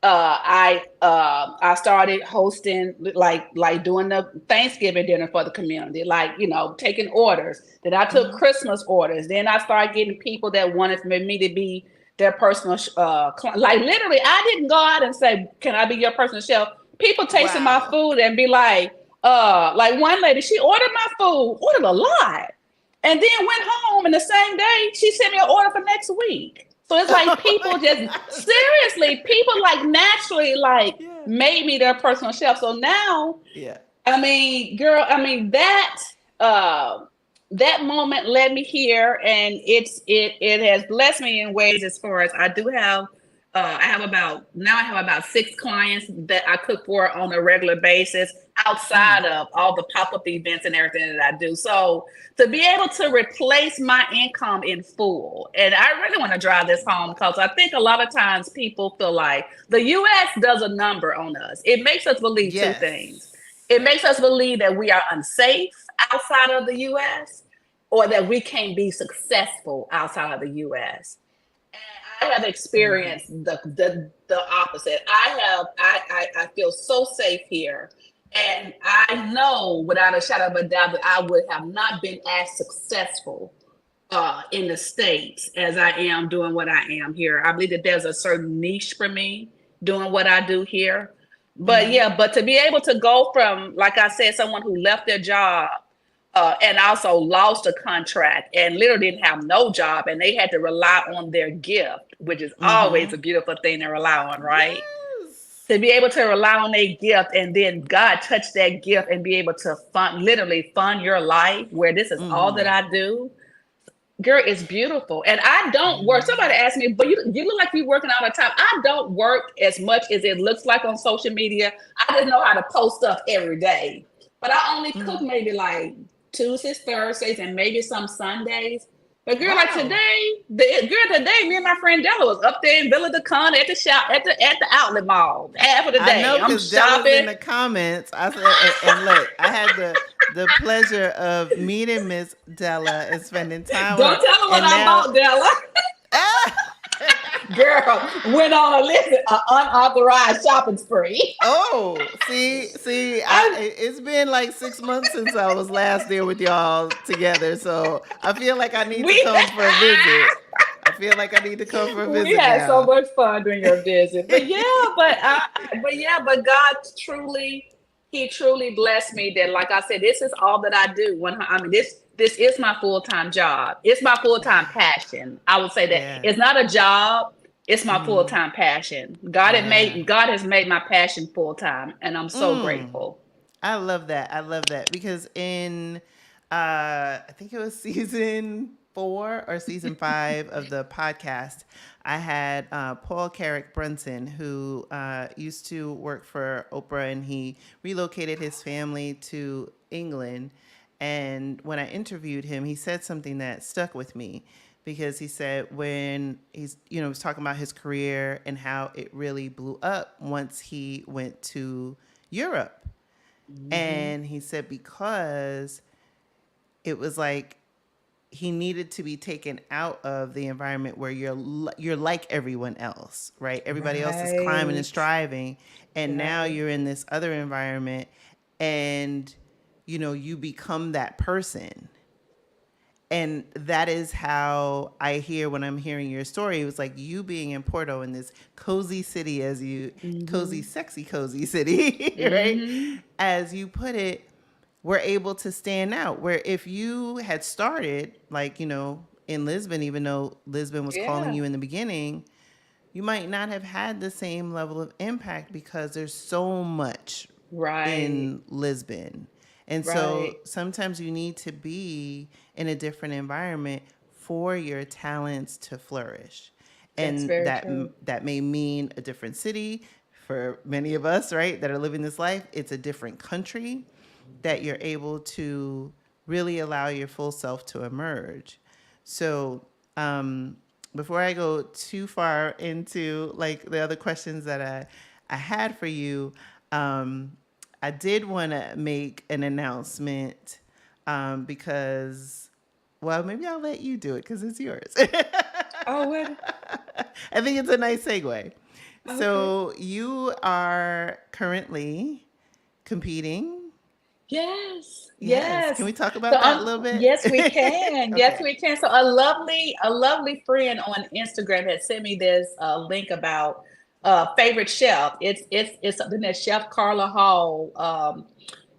I started hosting, like doing the Thanksgiving dinner for the community, like, taking orders. Then I took Mm-hmm. Christmas orders. Then I started getting people that wanted me to be their personal like, literally, I didn't go out and say, can I be your personal chef? People tasting my Wow. food and be like one lady, she ordered my food, ordered a lot, and then went home, and the same day she sent me an order for next week. So it's like people just, seriously, people like naturally like Yeah. made me their personal chef. So now, Yeah. I mean, girl, I mean uh that moment led me here, and it has blessed me in ways, as far as I do have I have about 6 clients that I cook for on a regular basis, Mm. outside of all the pop-up events and everything that I do. So to be able to replace my income in full, and I really want to drive this home, because I think a lot of times people feel like the US does a number on us. It makes us believe two things. Yes. It makes us believe that we are unsafe outside of the US, or that we can't be successful outside of the US. I have Mm-hmm. experienced the opposite. I feel so safe here. And I know without a shadow of a doubt that I would have not been as successful in the States as I am doing what I am here. I believe that there's a certain niche for me doing what I do here. But Mm-hmm. yeah, but to be able to go from, like I said, someone who left their job and also lost a contract and literally didn't have no job and they had to rely on their gift, which is Mm-hmm. always a beautiful thing to rely on, right? Yes. To be able to rely on a gift and then God touch that gift and be able to fund, literally fund your life where this is all that Mm-hmm. I do. Girl, it's beautiful. And I don't work. Somebody Mm-hmm. asked me, but you look like you're working all the time. I don't work as much as it looks like on social media. I just know how to post stuff every day. But I only cook Mm-hmm. maybe like Tuesdays, Thursdays, and maybe some Sundays. But girl, like Wow. today, me and my friend Della was up there in Villa DeCon at the shop at the outlet mall half of the I day. know I'm because Della's in shopping. the comments. I said, and look, I had the pleasure of meeting Miss Della and spending time with Don't her, tell her what and I now, bought, Della. ah! Girl went on a listen, an unauthorized shopping spree. Oh, see, I it's been like 6 months since I was last there with y'all together, so I feel like I need to we come for a visit. I feel like I need to come for a we visit had so now. much fun during your visit. But God truly, He truly blessed me. That, like I said, this is all that I do. This is my full time job. It's my full time passion. I would say that Yeah. it's not a job. It's my full Mm, time passion. yeah. God has made my passion full time, and I'm so Mm. grateful. I love that. I love that because in I think it was season 4 or season 5 of the podcast, I had Paul Carrick Brunson, who used to work for Oprah, and he relocated his family to England. And when I interviewed him, he said something that stuck with me because he said when he's was talking about his career and how it really blew up once he went to Europe. Hmm. And he said because it was like he needed to be taken out of the environment where you're like everyone else, right? Everybody else is climbing and Right. striving, and now Right. you're in this other environment, and you become that person. And that is how I hear when I'm hearing your story. It was like you being in Porto in this cozy city, cozy, Hmm. sexy, cozy city, right? Hmm. As you put it, were able to stand out. Where if you had started, like, in Lisbon, even though Lisbon was calling Yeah. you in the beginning, you might not have had the same level of impact because there's so much Right. in Lisbon. And so Right. sometimes you need to be in a different environment for your talents to flourish. That's And very that true. that may mean a different city for many of us, right, that are living this life. It's a different country that you're able to really allow your full self to emerge. So, before I go too far into like the other questions that I had for you, um, I did want to make an announcement because, well, maybe I'll let you do it because it's yours. Oh, what? I think it's a nice segue. Okay. So you are currently competing. Yes. Yes. Can Yes. we talk So about that a little bit? yes, we can. Yes, Okay. we can. So a lovely friend on Instagram had sent me this link about favorite chef. It's something that Chef Carla Hall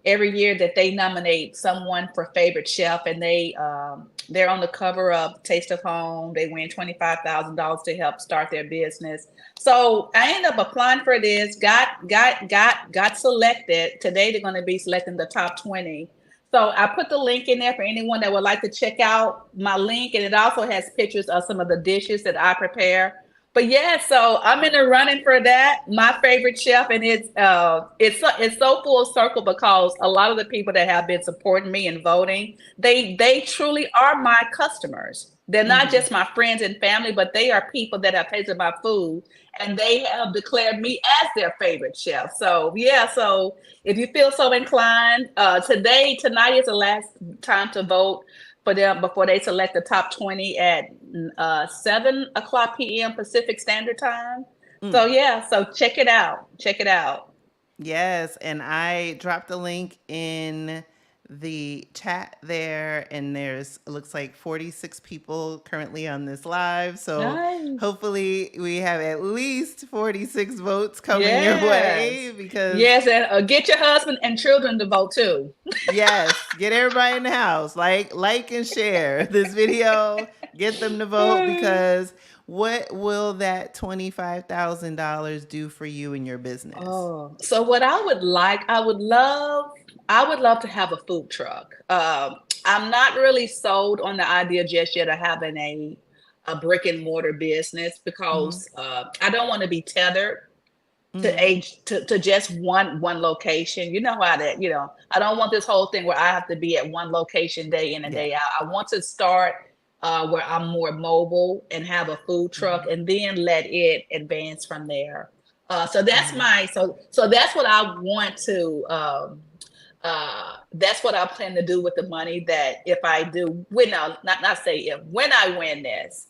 every year that they nominate someone for favorite chef, and they're on the cover of Taste of Home. They win $25,000 to help start their business. So I ended up applying for this. Got selected. Today they're going to be selecting the top 20. So I put the link in there for anyone that would like to check out my link, and it also has pictures of some of the dishes that I prepare. But yeah, so I'm in the running for that. My favorite chef, and it's so full circle because a lot of the people that have been supporting me and voting, they truly are my customers. They're not Mm-hmm. just my friends and family, but they are people that have tasted my food, and they have declared me as their favorite chef. So yeah, so if you feel so inclined, tonight is the last time to vote for them before they select the top 20 at 7 o'clock p.m. Pacific Standard Time. So Mm. yeah, so check it out. Check it out. Yes, and I dropped a link in the chat there, and there's it looks like 46 people currently on this live. So Nice. hopefully we have at least 46 votes coming your way Yes. because Yes, and get your husband and children to vote too. yes, get everybody in the house. Like and share this video. Get them to vote because what will that $25,000 do for you and your business? Oh, so what I would like, I would love to have a food truck. I'm not really sold on the idea just yet of having a brick and mortar business Hmm. because I don't want to be tethered to Hmm. age to just one location. You know how that, I don't want this whole thing where I have to be at one location day in and Yeah. day out. I want to start where I'm more mobile and have a food truck Hmm. and then let it advance from there. So that's Hmm. my so that's what I want to that's what I plan to do with the money that if I do win, no, not say if, when I win this.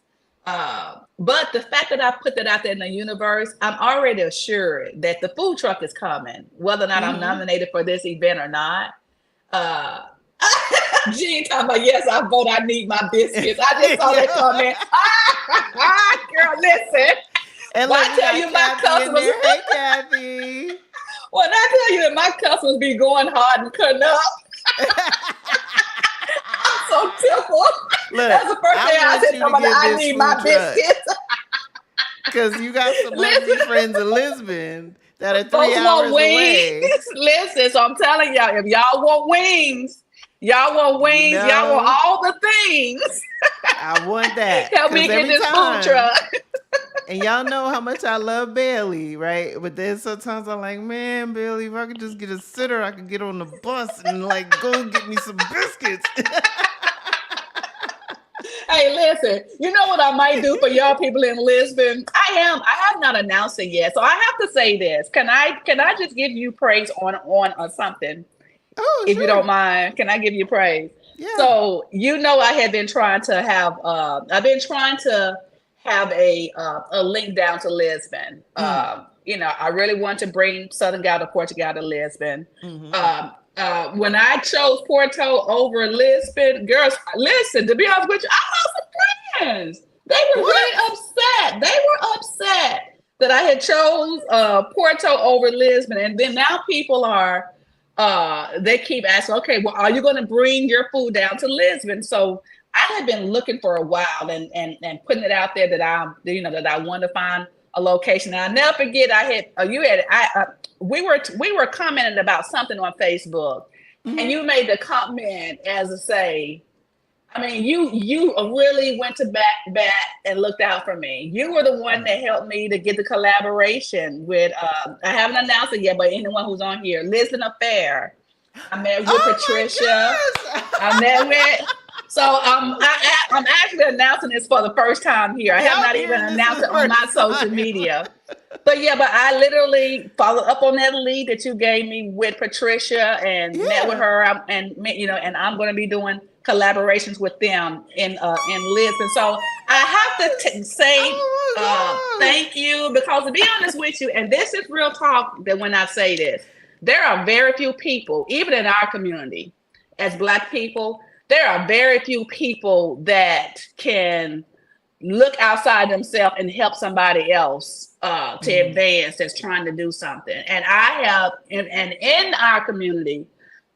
But the fact that I put that out there in the universe, I'm already assured that the food truck is coming, whether or not I'm Hmm. nominated for this event or not. Uh, Jean talking about, yes, I vote, I need my biscuits. I just saw that Yeah. comment. Girl, listen. And When look, I we tell got you my Kathy in customers, there. Hey, Kathy. when I tell you that my customers be going hard and cutting up, I'm so tickled. Look, That's the first I thing I want said, you to somebody, get I this need my food truck biscuits. because you got some hungry Listen, friends in Lisbon that are three folks want hours wings. away. Listen, so I'm telling y'all, if y'all want wings, You y'all want know, all the things, I want that help me because get every this food time, truck. and y'all know how much I love Bailey, right? But then sometimes I'm like, man, Bailey, if I could just get a sitter, I could get on the bus and like go get me some biscuits. Hey, listen, you know what I might do for y'all people in Lisbon? I have not announced it yet. So I have to say this. Can I just give you praise on something? Oh, If you don't sure. mind, can I give you praise? Yeah. So I had been trying to have I've been trying to have a link down to Lisbon. Mm. I really want to bring SouthernGal to Portugal to Lisbon. Mm-hmm. When I chose Porto over Lisbon, girls, listen, to be honest with you, I lost some friends. They were really What? upset. They were upset that I had chose Porto over Lisbon. And then now people are they keep asking, okay, well, are you going to bring your food down to Lisbon? So I had been looking for a while and putting it out there that that I want to find a location. And I'll never forget, I had you had I we were commenting about something on Facebook, and Mm-hmm. you made the comment as to say, I mean, you really went to back and looked out for me. You were the one that helped me to get the collaboration with. I haven't announced it yet, but anyone who's on here, Lisbon Affair. I met with Patricia. Oh I my met with. gosh! So I'm actually announcing this for the first time here. I Yeah, have I'm not even hearing this for announced the it on my first social time. media. But I literally followed up on that lead that you gave me with Patricia and met with Yeah. her, and I'm going to be doing collaborations with them in Lisbon. So I have to say Oh my gosh. thank you, because to be honest with you, and this is real talk, that when I say this, there are very few people, even in our community, as Black people, there are very few people that can look outside themselves and help somebody else to Mm, advance that's trying to do something. And I have, and in our community,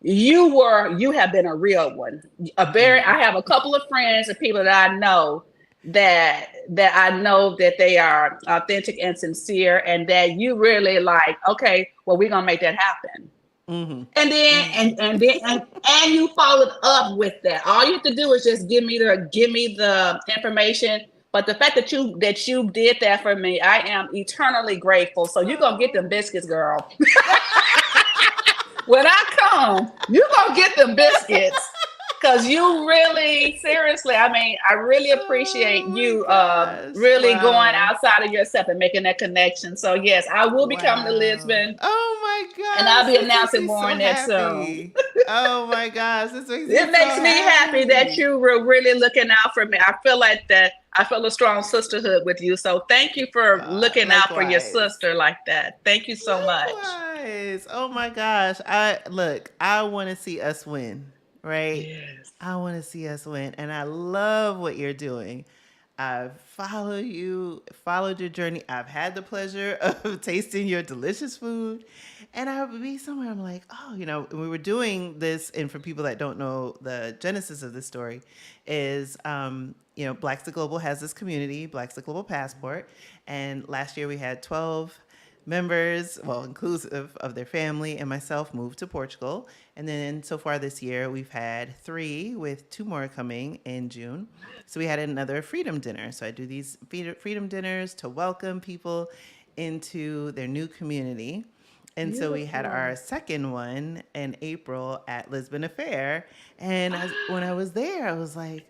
you have been a real one. mm. I have a couple of friends and people that I know that I know that they are authentic and sincere, and that you really like, okay, well, we're gonna make that happen. Mhm. And then Mhm. and you followed up with that. All you have to do is just give me the information. But the fact that you did that for me, I am eternally grateful. So you're gonna get them Oh. biscuits, girl. When I come, you're gonna get them biscuits. Because you really, seriously, I mean, I really appreciate Oh my you gosh. really going Wow. outside of yourself and making that connection. So yes, I will be coming to Wow. Lisbon Oh my and I'll gosh. be This makes announcing me more so on that soon. happy. Oh my gosh. This makes me It so makes me happy that happy. you were really looking out for me. I feel like that I feel a strong sisterhood with you. So thank you for looking out for your Likewise. sister like that. Thank you so much. Likewise. Oh my gosh. I want to see us win, right? Yes. I want to see us win. And I love what you're doing. I've followed your journey. I've had the pleasure of tasting your delicious food. And I would be somewhere, I'm like, oh, we were doing this. And for people that don't know the genesis of this story, is, Blaxit Global has this community, Blaxit Global Passport. And last year we had 12 members, well, inclusive of their family and myself, moved to Portugal. And then so far this year, we've had 3 with 2 more coming in June. So we had another freedom dinner. So I do these freedom dinners to welcome people into their new community. And so we had our Beautiful. second one in April at Lisbon Affair. And when I was there, I was like,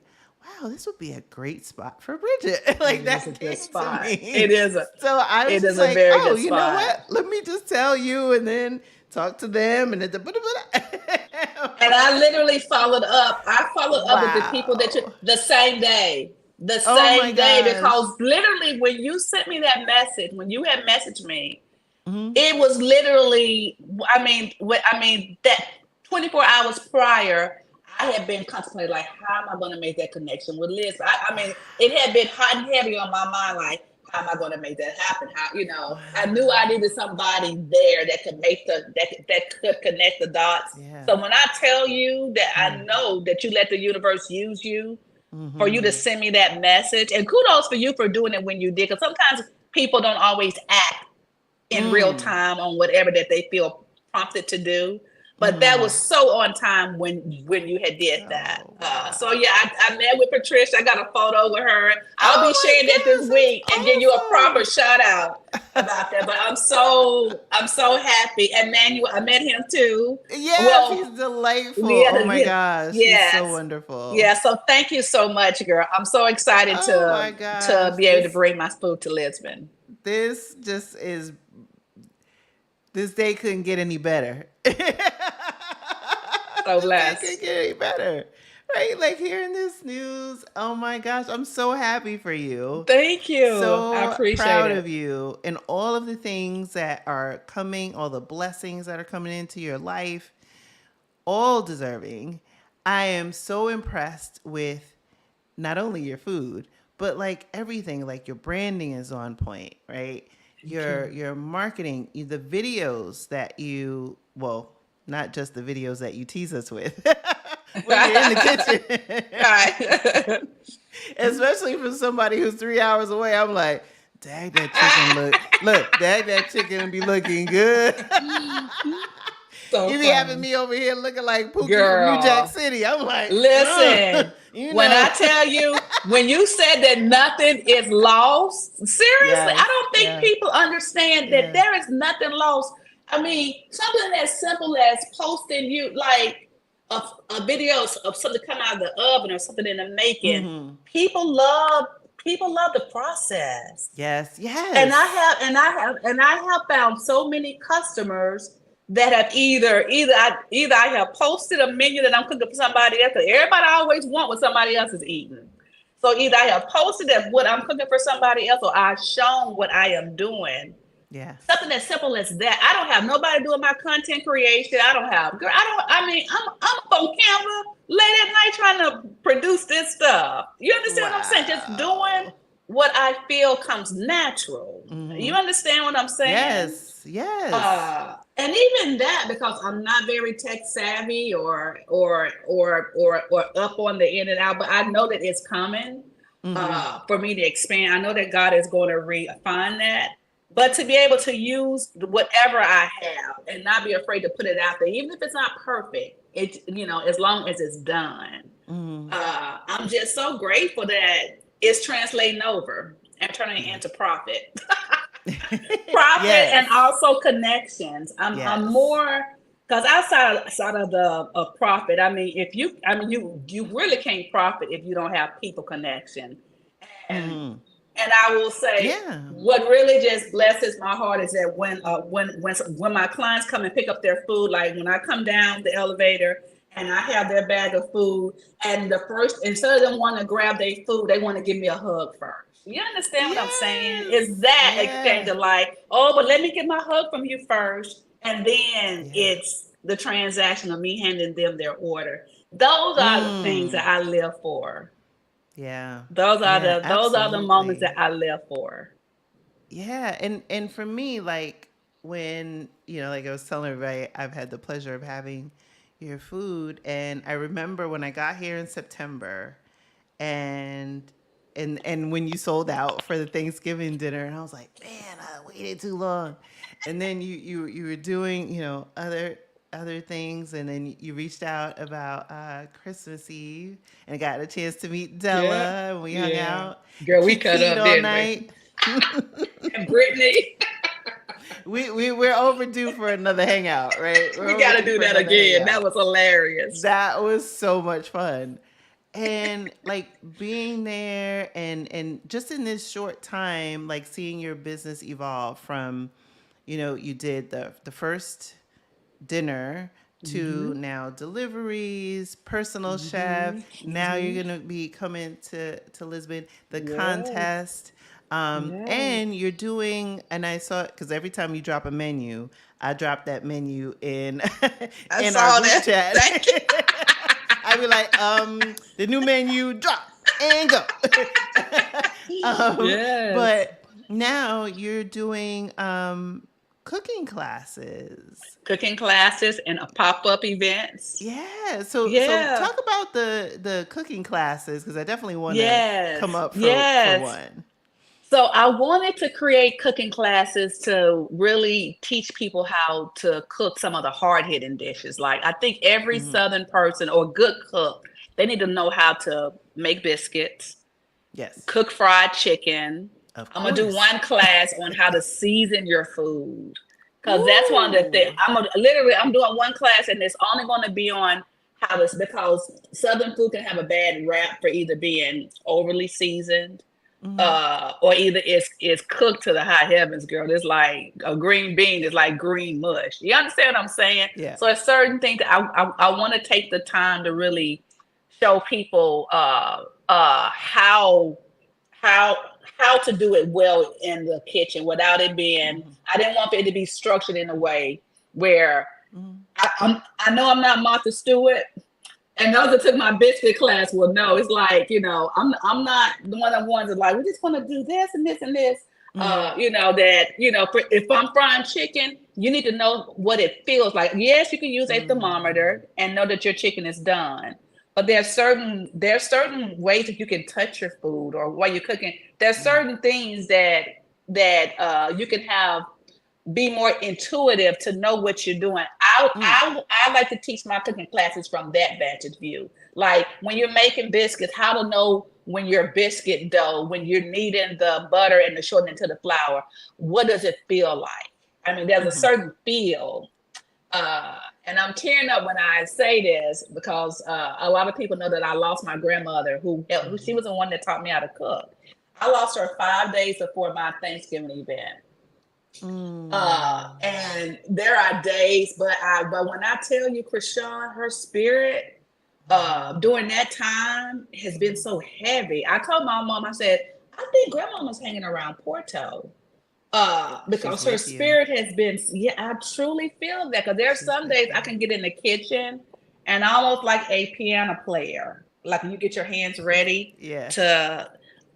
wow, this would be a great spot for Bridget. Like It is a that good came to spot. me. It So I was just is a like, very oh, good you know spot. what? Let me just tell you and then talk to them and then And I literally followed up. I followed up with the people that you wow. the same day. The Oh my same day gosh. because literally when you sent me that message, when you had messaged me, Hmm. it was literally I mean that 24 hours prior, I had been contemplating like how am I going to make that connection with Liz? I mean, it had been hot and heavy on my mind like how am I going to make that happen? How I knew I Wow. needed somebody there that could make that could connect the dots. Yeah. So when I tell you that I Mm. know that you let the universe use you for you to Hmm. send me that message, and kudos for you for doing it when you did, because sometimes people don't always act in real Mm. time on whatever that they feel prompted to do. But that was Mm. so on time when you had did that. Oh So wow. yeah, I met with Patricia. I got a photo with her. I'll be Oh sharing that this week and give you a my proper gosh, shout out about that. But I'm so happy. And Manuel, I met him too. that's awesome. Yes, he's Well, delightful. yeah, Oh my gosh, he's so yes. wonderful. Yeah, so thank you so much, girl. I'm so excited Oh my to gosh, be able to bring my food to Lisbon. this just is this day couldn't get any better. This So day couldn't blessed. get any better. Right? Like hearing this news. Oh my gosh, I'm so happy for you. Thank you. I So appreciate proud it. of you and all of the things that are coming, all the blessings that are coming into your life, all deserving. I am so impressed with not only your food, but like everything, like your branding is on point, right? Thank you. Your marketing, the videos that you, well, not just the videos that you tease us with when you're in the kitchen. Right. Especially for somebody who's 3 hours away. I'm like, dag that chicken dag that chicken be looking good. So You be having funny. me over here looking like Pookie from New Jack Girl, City. I'm like, listen. you When know. I tell you, when you said that nothing is lost, seriously, I Yes. don't think Yeah. people understand that Yeah. there is nothing lost. I mean, something as simple as posting you like a video of something come out of the oven or something in the making. Hmm. People love people love the process. Yes. And Yes. I have found so many customers that have either I have posted a menu that I'm cooking for somebody else. 'Cause everybody always want what somebody else is eating. So either I have posted that what I'm cooking for somebody else, or I've shown what I am doing. Yeah. Something as simple as that. I don't have nobody doing my content creation. I don't have girl. I don't. I mean, I'm up on camera late at night trying to produce this stuff. You understand what I'm saying? Just doing Wow. what I feel comes natural. You Hmm. understand what I'm saying? Yes. Yes. And even that, because I'm not very tech savvy or up on the in and out, but I know that it's coming Hmm. for me to expand. I know that God is going to refine that, but to be able to use whatever I have and not be afraid to put it out there, even if it's not perfect, as long as it's done. Hmm. I'm just so grateful that it's translating over and turning Yeah. into profit. Profit and Yes. also connections. I'm Yes. more Because outside of the profit, I mean, if you, I mean, you really can't profit if you don't have people connection. And Mm-hmm. I will say, Yeah. what really just blesses my heart is that when my clients come and pick up their food, like when I come down the elevator and I have their bag of food, and the first, instead of them wanting to grab their food, they want to give me a hug first. You understand what I'm saying? It's Yes. that exchange Yeah. of like, oh, but let me get my hug from you first, and then Yeah. it's the transaction of me handing them their order. Those are the things Mm. that I live for. Yeah. Those are Yeah, the moments that absolutely. I live for. Yeah, and for me, like when like I was telling everybody, I've had the pleasure of having your food, and I remember when I got here in September, and and when you sold out for the Thanksgiving dinner, and I was like, man, I waited too long, and then you were doing other things, and then you reached out about Christmas Eve, and I got a chance to meet Yeah, Della, and we hung yeah. out, Girl, we cut kikied up, all didn't we? night. And Brittany, We're overdue for another hangout, right? We're we got to overdue do for that another again. That hangout. was hilarious. That was so much fun. And like being there and just in this short time, like seeing your business evolve from, you did the first dinner to Mm-hmm. now deliveries, personal chef. Mm-hmm. Now Mm-hmm. you're gonna be coming to Lisbon, the Yes. contest, Yes. and you're doing. And I saw it because every time you drop a menu, I drop that menu in I in our saw group that. chat. Thank you. I be like, the new menu drop and go. um, Yes. but now you're doing cooking classes. Cooking classes and a pop-up events. Yeah. So Yeah. talk about the cooking classes because I definitely want to come Yes. up for Yes. one. So I wanted to create cooking classes to really teach people how to cook some of the hard-hitting dishes. Like I think every Hmm. Southern person or good cook, they need to know how to make biscuits, Yes, cook fried chicken. of I'm gonna do course. one class on how to season your food. Cause that's one of the things. Ooh. I'm doing one class and it's only gonna be on how to, because Southern food can have a bad rap for either being overly seasoned, Hmm. or either it's cooked to the high heavens, girl. It's like a green bean is like green mush. You understand what I'm saying? Yeah. So it's certain things that I want to take the time to really show people how how to do it well in the kitchen without it being. Hmm. I didn't want it to be structured in a way where Hmm. I know I'm not Martha Stewart, and those that took my biscuit class will know it's like, I'm not one of the ones that like, we just want to do this and this and this. Hmm. If I'm frying chicken, you need to know what it feels like. Yes, you can use a Hmm. thermometer and know that your chicken is done. But there's certain ways that you can touch your food or while you're cooking. There's Yeah. certain things that you can have be more intuitive to know what you're doing. Mm. I like to teach my cooking classes from that vantage view. Like when you're making biscuits, how to know when your biscuit dough, when you're kneading the butter and the shortening to the flour, what does it feel like? I mean, there's a Hmm. certain feel. And I'm tearing up when I say this because a lot of people know that I lost my grandmother, who she was the one that taught me how to cook. I lost her 5 days before my Thanksgiving event. Mm. And there are days, but when I tell you, Krishan, her spirit Hmm. during that time has been so heavy. I told my mom, I said, I think grandmama's hanging around Porto. She's Because her with you. spirit has been, yeah, I truly feel that. Because there are She's some with days I you. can get in the kitchen and almost like a piano player, like when you get your hands ready Yeah. to,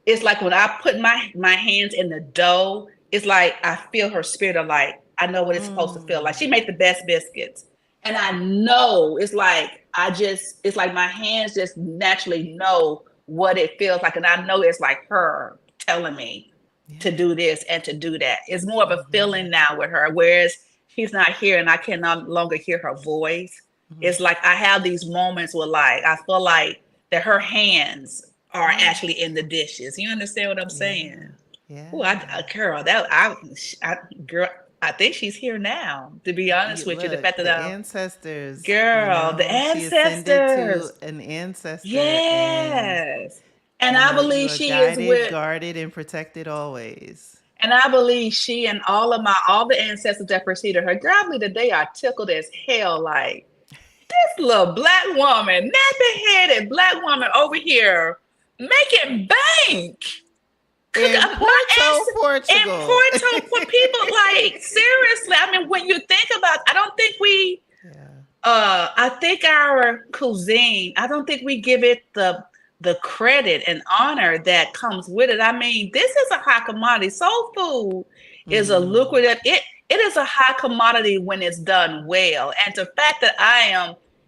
it's like when I put my hands in the dough, it's like I feel her spirit of like, I know what it's supposed to feel like. Mm. She made the best biscuits. And I know it's like, it's like my hands just naturally know what it feels like. And I know it's like her telling me to Yeah. do this and to do that. It's more of a Hmm. feeling now with her, whereas she's not here and I can no longer hear her voice. Hmm. It's like I have these moments where like I feel like that her hands are Yeah. actually in the dishes. You understand what I'm Yeah. saying? Oh, Yeah. Carol, that I girl. I think she's here now, to be honest with you. The Look, fact that the ancestors, girl, the she ascended to ancestors. an ancestor, Yes. And I and that you believe are she is guided, with, guarded, and protected always. and I believe she and all the ancestors that preceded her, girl, I believe that they are tickled as hell. Like, this little black woman, nappy headed black woman over here making bank. In My Porto, ass in Portugal. Porto for people, like, seriously. I mean, when you think about, I don't think we Yeah. I think our cuisine, I don't think we give it the credit and honor that comes with it. I mean, this is a high commodity. Soul food is a Mm. lucrative, it is a high commodity when it's done well. And the fact that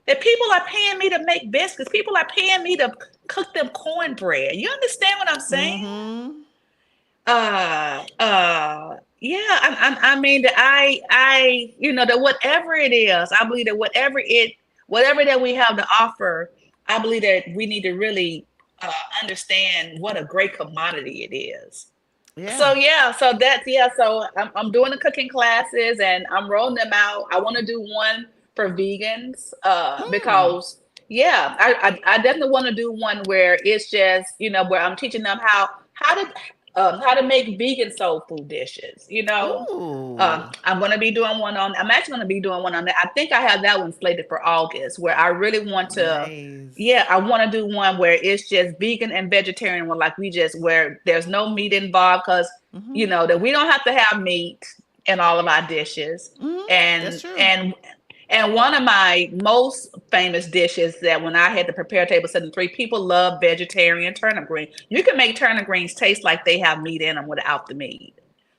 that people are paying me to make biscuits, people are paying me to cook them cornbread. You understand what I'm saying? Mm-hmm. Yeah, I mean that that whatever it is, I believe that whatever that we have to offer, I believe that we need to really understand what a great commodity it is. Yeah. So yeah, so that's yeah. So I'm doing the cooking classes and I'm rolling them out. I want to do one for vegans, Hmm. because yeah, I definitely want to do one where it's just where I'm teaching them how to make vegan soul food dishes. Ooh. I'm going to be doing one on. I'm actually going to be doing one on that. I think I have that one slated for August, where I really want to. Nice. Yeah, I want to do one where it's just vegan and vegetarian, where like we just where there's no meat involved, because Mm-hmm. that we don't have to have meat in all of our dishes. Mm-hmm. That's And true. and one of my most famous dishes that when I had to prepare table setting three, people love vegetarian turnip greens. You can make turnip greens taste like they have meat in them without the meat.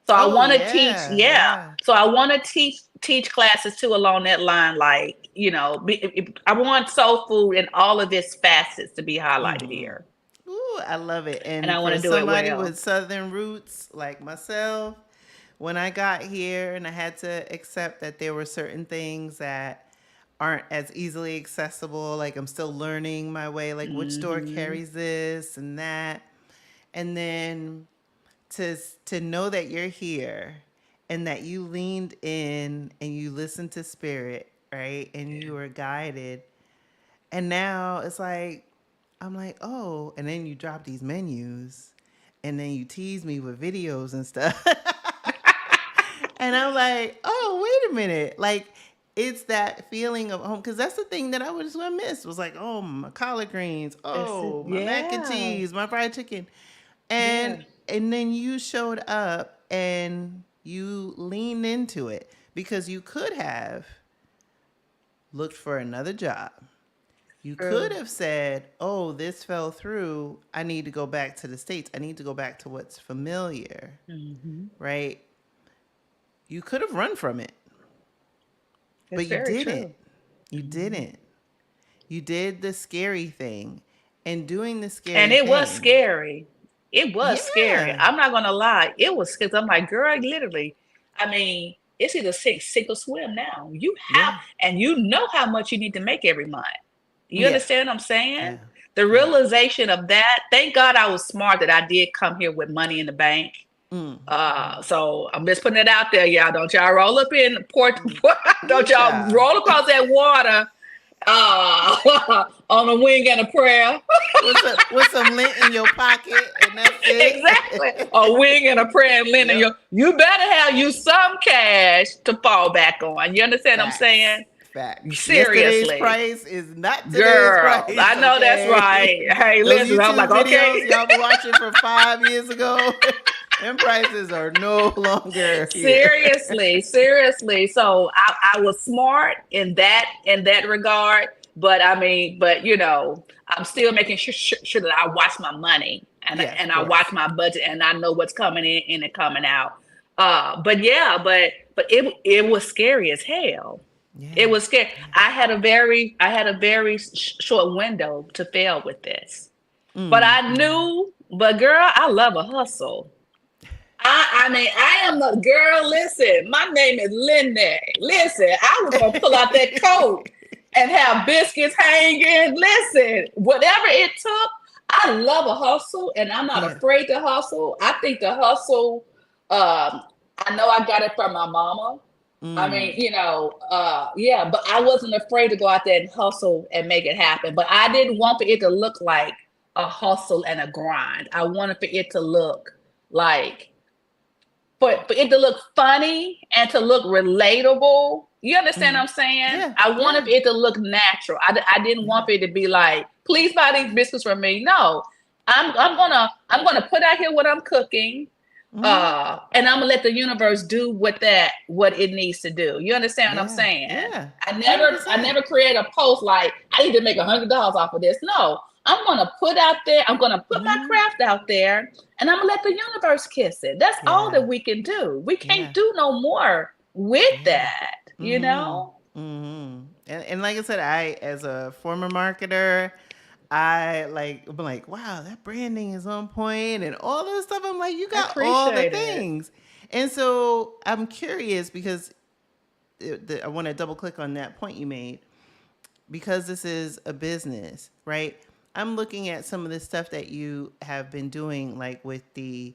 So I Oh want to teach, yeah, yeah. yeah. So I want to teach classes too along that line, like I want soul food in all of its facets to be highlighted Mm-hmm. here, Ooh, I love it. and And I want for to do it somebody well. with southern roots like myself, when I got here and I had to accept that there were certain things that aren't as easily accessible, like I'm still learning my way, like which store Hmm. carries this and that. And then to to know that you're here and that you leaned in and you listened to spirit, right? And you were guided. And now it's like I'm like, "Oh," and then you drop these menus and then you tease me with videos and stuff. And I'm like, "Oh, wait a minute." Like it's that feeling of home because that's the thing that I was gonna miss was like, oh, my collard greens, oh, my mac and Yeah, cheese, my fried chicken, yeah. and then you showed up and you leaned into it because you could have looked for another job. You could True. have said, "Oh, this fell through. I need to go back to the States. I need to go back to what's familiar." Hmm. Right? You could have run from it, It's but you very didn't. true. You Hmm. didn't. You did the scary thing. And doing the And scary it was thing. scary. It was scary. Yeah. I'm not gonna lie. It was because I'm like, girl, literally. I mean, it's either sink or swim now. You have, Yeah. and you know how much you need to make every month. You Yeah. understand what I'm saying? Yeah. The Yeah. realization of that. Thank God I was smart that I did come here with money in the bank. Mm. So I'm just putting it out there, y'all. Don't y'all roll up in port. Ooh, Don't y'all child. roll across that water on a wing and a prayer. With some lint in your pocket, and that's Exactly. it. A wing and a prayer and linen. Yep. You better have you some cash to fall back on. You understand what I'm Facts. saying? Facts. Yesterday's Seriously. price is not today's Girl, price, I know that's okay? right. Hey, Those listen, I'm YouTube like, okay. videos y'all been watching from 5 years ago, them prices are no longer here. Seriously, seriously. So I was smart in that regard, but I mean, but I'm still making sure that I watch my money Yes, and of I watch course. my budget and I know what's coming in and coming out. But yeah, but it was scary as hell. Yeah. It was scary. I had a very short window to fail with this, but Mm, I knew. But girl, I love a hustle. I mean, I am a girl. Listen, my name is Linda. Listen, I was gonna pull out that coat and have biscuits hanging. Listen, whatever it took, I love a hustle, and I'm not yeah. afraid to hustle. I think the hustle, um, I know I got it from my mama. I mean, Mm, yeah, but I wasn't afraid to go out there and hustle and make it happen. But I didn't want for it to look like a hustle and a grind. I wanted for it to look like for it to look funny and to look relatable. You understand what mm. I'm saying? Yeah, I wanted yeah, for it to look natural. I didn't yeah. want for it to be like, please buy these biscuits from me. No, I'm gonna put out here what I'm cooking, Mm, and I'm gonna let the universe do what it needs to do. You understand what I'm yeah, saying? yeah. I 100%. never create a post like I need to make $100 off of this. No, I'm gonna put out there. I'm gonna put my Mm, craft out there, and I'm gonna let the universe kiss it. That's all yeah, that we can do. We can't yeah, do no more with yeah. that. You Mm-hmm. know? Mm-hmm. And like I said, I as a former marketer, I'm like, wow, that branding is on point and all this stuff. I'm like, you I got all the appreciate it. things. And so I'm curious because I want to double click on that point you made because this is a business, right? I'm looking at some of the stuff that you have been doing, like with the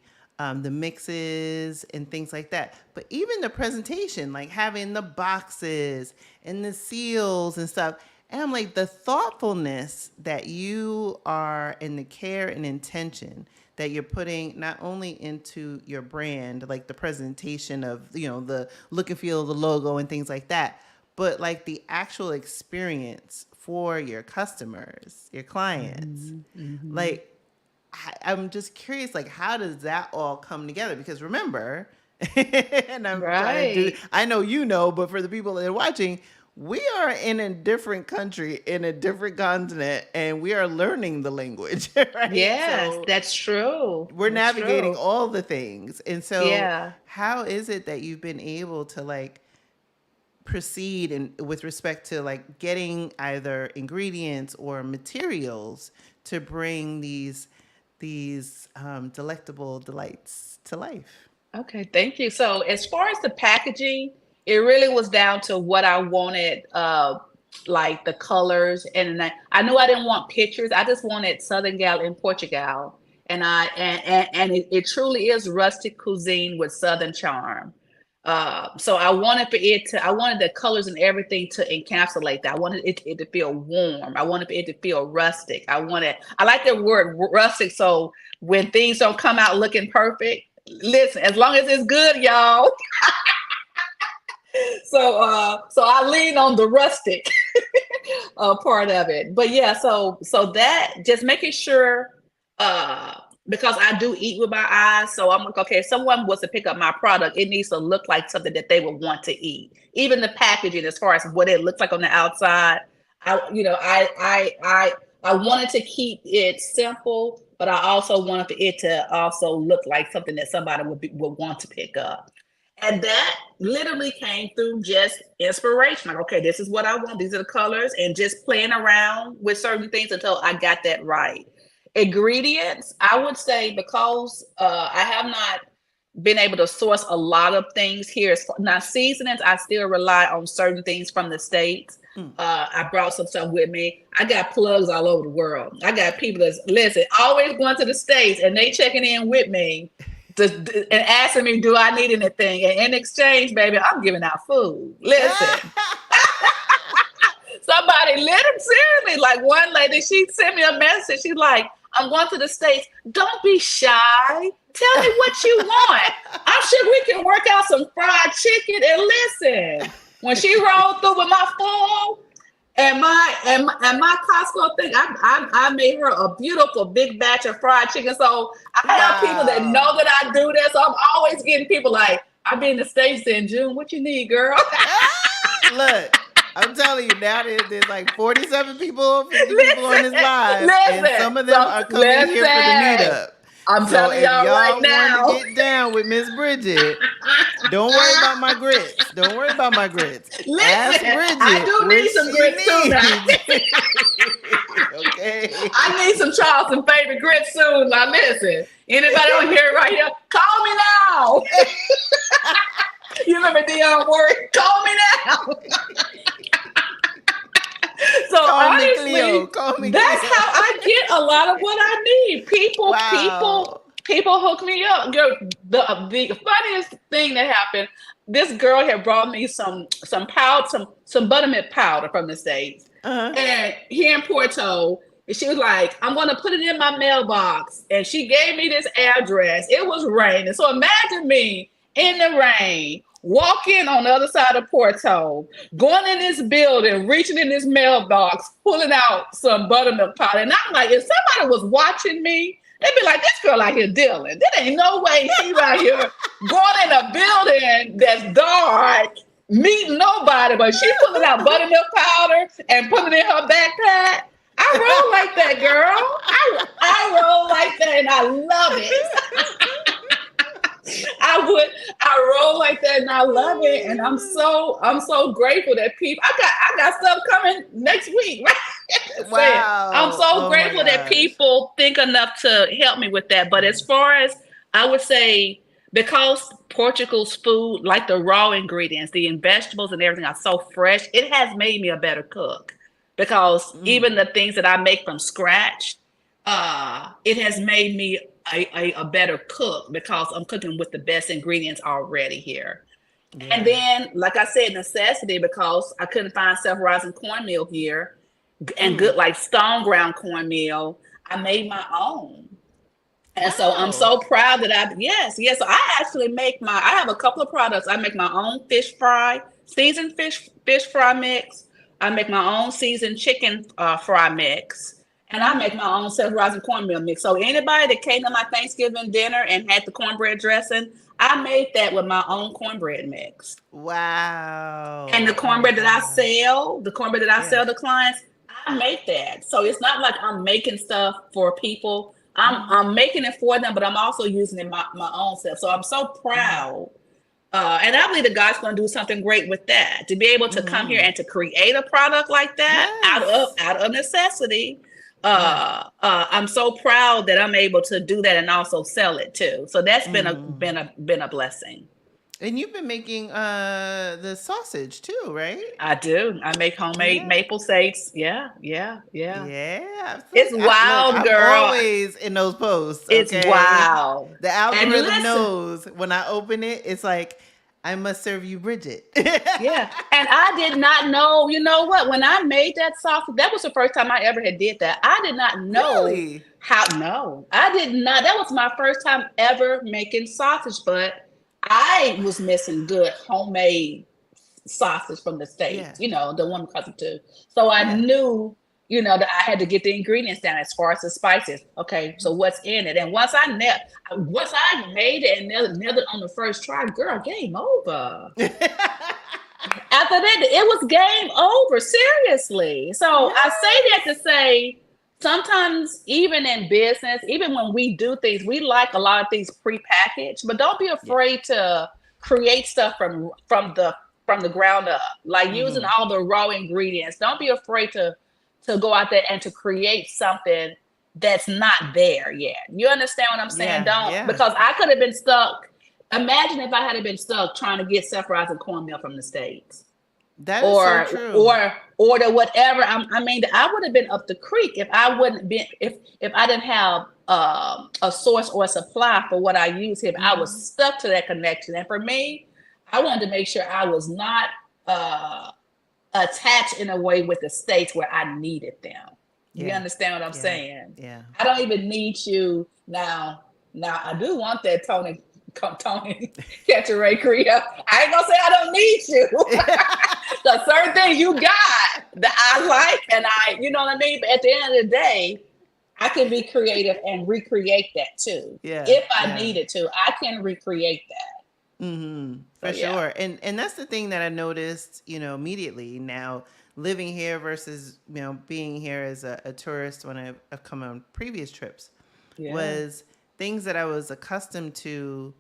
mixes and things like that. But even the presentation, like having the boxes and the seals and stuff. And I'm like, the thoughtfulness that you are and the care and intention that you're putting not only into your brand, like the presentation of, the look and feel of the logo and things like that, but like the actual experience for your customers, your clients. Hmm. Hmm. Like, I'm just curious, like, how does that all come together? Because remember, and I'm trying to do, Right. I know you know, but for the people that are watching, we are in a different country, in a different continent, and we are learning the language, right? Yes, So that's true. we're That's navigating true. all the things. And so, Yeah. how is it that you've been able to, like, proceed and with respect to like getting either ingredients or materials to bring these delectable delights to life? Okay, thank you. So as far as the packaging, it really was down to what I wanted, like the colors, and I knew I didn't want pictures. I just wanted Southern Gal in Portugal, and it truly is rustic cuisine with Southern charm. So I wanted the colors and everything to encapsulate that. I wanted it to feel warm. I wanted it to feel rustic. I like the word rustic. So when things don't come out looking perfect, listen, as long as it's good, y'all. So I lean on the rustic part of it. But yeah, so that just making sure, uh because I do eat with my eyes, so I'm like, okay, if someone was to pick up my product, it needs to look like something that they would want to eat. Even the packaging, as far as what it looks like on the outside, I wanted to keep it simple, but I also wanted for it to also look like something that somebody would want to pick up. And that literally came through just inspiration. Like, okay, this is what I want. These are the colors, and just playing around with certain things until I got that right. Ingredients, I would say, because I have not been able to source a lot of things here. Now, seasonings, I still rely on certain things from the States. Mm. I brought some stuff with me. I got plugs all over the world. I got people that's, listen, always going to the States, and they checking in with me and asking me, do I need anything? And in exchange, baby, I'm giving out food. Listen, somebody let them seriously. Like one lady, she sent me a message. She's like, I'm going to the States. Don't be shy. Tell me what you want. I'm sure we can work out some fried chicken. And listen, when she rolled through with my phone and my Costco thing, I made her a beautiful big batch of fried chicken. So I have people that Wow. know that I do this. So I'm always getting people like, I'll be in the States in June. What you need, girl? Look, I'm telling you now, there's like 47 people, 50 people on listen, this live, and listen. some of them So are coming here for the listen. meetup. I'm So telling if y'all right y'all want to now. get down with Miss Bridget, don't worry about my grits. Don't worry about my grits. Ask Listen, I Bridget do what need some she grits too now. needs. Okay. I need some Charleston favorite grits soon. Now listen, anybody on here right here, call me now. You remember Dionne Warwick? Call me now. So Call me Cleo. honestly, Call me that's Cleo. how I get a lot of what I need. People Wow. People hook me up. Girl, the funniest thing that happened, this girl had brought me some powder, some buttermilk powder from the States. Uh-huh. And here in Porto, and she was like, I'm gonna put it in my mailbox. And she gave me this address. It was raining. So imagine me in the rain, walking on the other side of Porto, going in this building, reaching in this mailbox, pulling out some buttermilk powder. And I'm like, if somebody was watching me, they'd be like, this girl out here dealing. There ain't no way she's out here going in a building that's dark, meeting nobody, but she pulling out buttermilk powder and putting it in her backpack. I roll like that, girl. I roll like that, and I love it. I roll like that, and I love it, and I'm so grateful that people. I got stuff coming next week. Right? I'm Wow. so Oh my grateful that gosh. people think enough to help me with that. But as far as I would say, because Portugal's food, like the raw ingredients, the vegetables and everything are so fresh, it has made me a better cook. Because Mm. even the things that I make from scratch, it has made me a better cook because I'm cooking with the best ingredients already here. And Yeah. then, like I said, necessity because I couldn't find self-rising cornmeal here and Mm. good like stone ground cornmeal. I made my own. And so I'm Oh. so proud that yes. So I actually I have a couple of products. I make my own fish fry, seasoned fish fry mix. I make my own seasoned chicken fry mix. And I make my own self-rising cornmeal mix. So anybody that came to my Thanksgiving dinner and had the cornbread dressing, I made that with my own cornbread mix. And Wow. the Oh my cornbread that I gosh. sell, the cornbread that I Yeah. sell to clients, I make that. So it's not like I'm making stuff for people. Mm-hmm. I'm making it for them, but I'm also using it my own self. So I'm so Mm-hmm. proud. And I believe that God's going to do something great with that. To be able to come here Mm-hmm. and to create a product like that Yes. out of necessity, Yeah. I'm so proud that I'm able to do that and also sell it too. So that's Mm-hmm. been a blessing. And you've been making the sausage too, right? I do. I make homemade Yeah. maple safes. Yeah. Yeah. It's Look, wild, I'm girl. always in those posts, It's okay? wild. The And algorithm listen, knows when I open it, it's like, I must serve you Bridget. yeah. And I did not know, you know what? When I made that sausage, that was the first time I ever had did that. I did not know Really? how, no, I did not. That was my first time ever making sausage, but I was missing good homemade sausage from the Yeah. States, the one cousin too. So I Yeah. knew, that I had to get the ingredients down as far as the spices. Okay, so what's in it? And once I made it and nailed it on the first try, girl, game over. After that, it was game over, seriously. So I say that to Yes. say sometimes even in business, even when we do things, we like a lot of things prepackaged, but don't be Yeah. afraid to create stuff from the ground up, like using Mm-hmm. all the raw ingredients. Don't be afraid to go out there and to create something that's not there yet. You understand what I'm saying? Yeah. Don't, Yeah. because I could have been stuck. Imagine if I had been stuck trying to get self-rising cornmeal from the States That is so or true. or the whatever. I mean, I would have been up the creek if I wouldn't been if I didn't have a source or a supply for what I use here. If I was Mm-hmm. stuck to that connection, and for me, I wanted to make sure I was not uh, attached in a way with the states where I needed them. You Yeah. understand what I'm Yeah. saying? Yeah. I don't even need you now. Now I do want that Tony Catcher Korea. I ain't gonna say I don't need you. The certain things you got that I like and you know what I mean? But at the end of the day, I can be creative and recreate that too. Yeah. If I Yeah. needed to, I can recreate that. Mm-hmm. So For yeah. sure. And that's the thing that I noticed, immediately now living here versus, being here as a tourist when I've come on previous trips Yeah. was things that I was accustomed to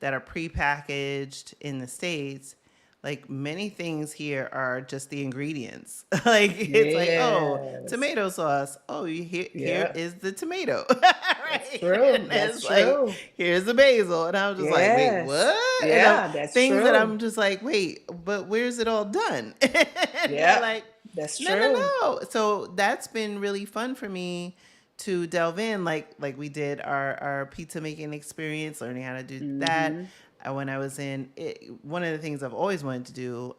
that are prepackaged in the States. Like many things here are just the ingredients. Like it's like, oh, Yes. tomato sauce. Oh, here Yeah. is the tomato, That's right? true. And That's it's like, true. here's the basil, and I'm just like, wait, Yes. what? And Yeah, that's things that true. I'm just like, wait, but where's it all done? And they're Yeah, like, that's no, no, true. no. So that's been really fun for me to delve in, like we did our pizza making experience, learning how to do that. When I was in it, one of the things I've always wanted to do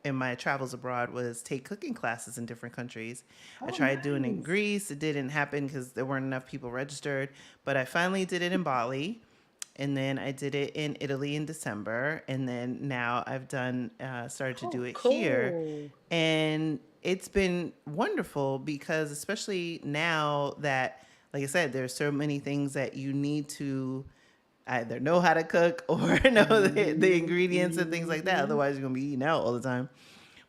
in my travels abroad was take cooking classes in different countries. I tried doing it in Greece. It didn't happen because there weren't enough people registered, but I finally did it in Bali. And then I did it in Italy in December. And then now I've started to do it here. And it's been wonderful because especially now that, like I said, there's so many things that you need to either know how to cook or know the ingredients and things like that. Otherwise, you're going to be eating out all the time.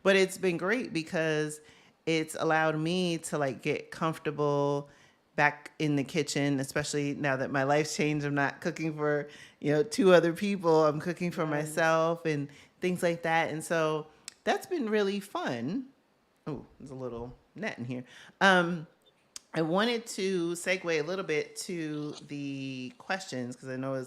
But it's been great because it's allowed me to like get comfortable back in the kitchen, especially now that my life's changed. I'm not cooking for, 2 other people. I'm cooking for myself and things like that. And so that's been really fun. Oh, there's a little net in here. I wanted to segue a little bit to the questions because I know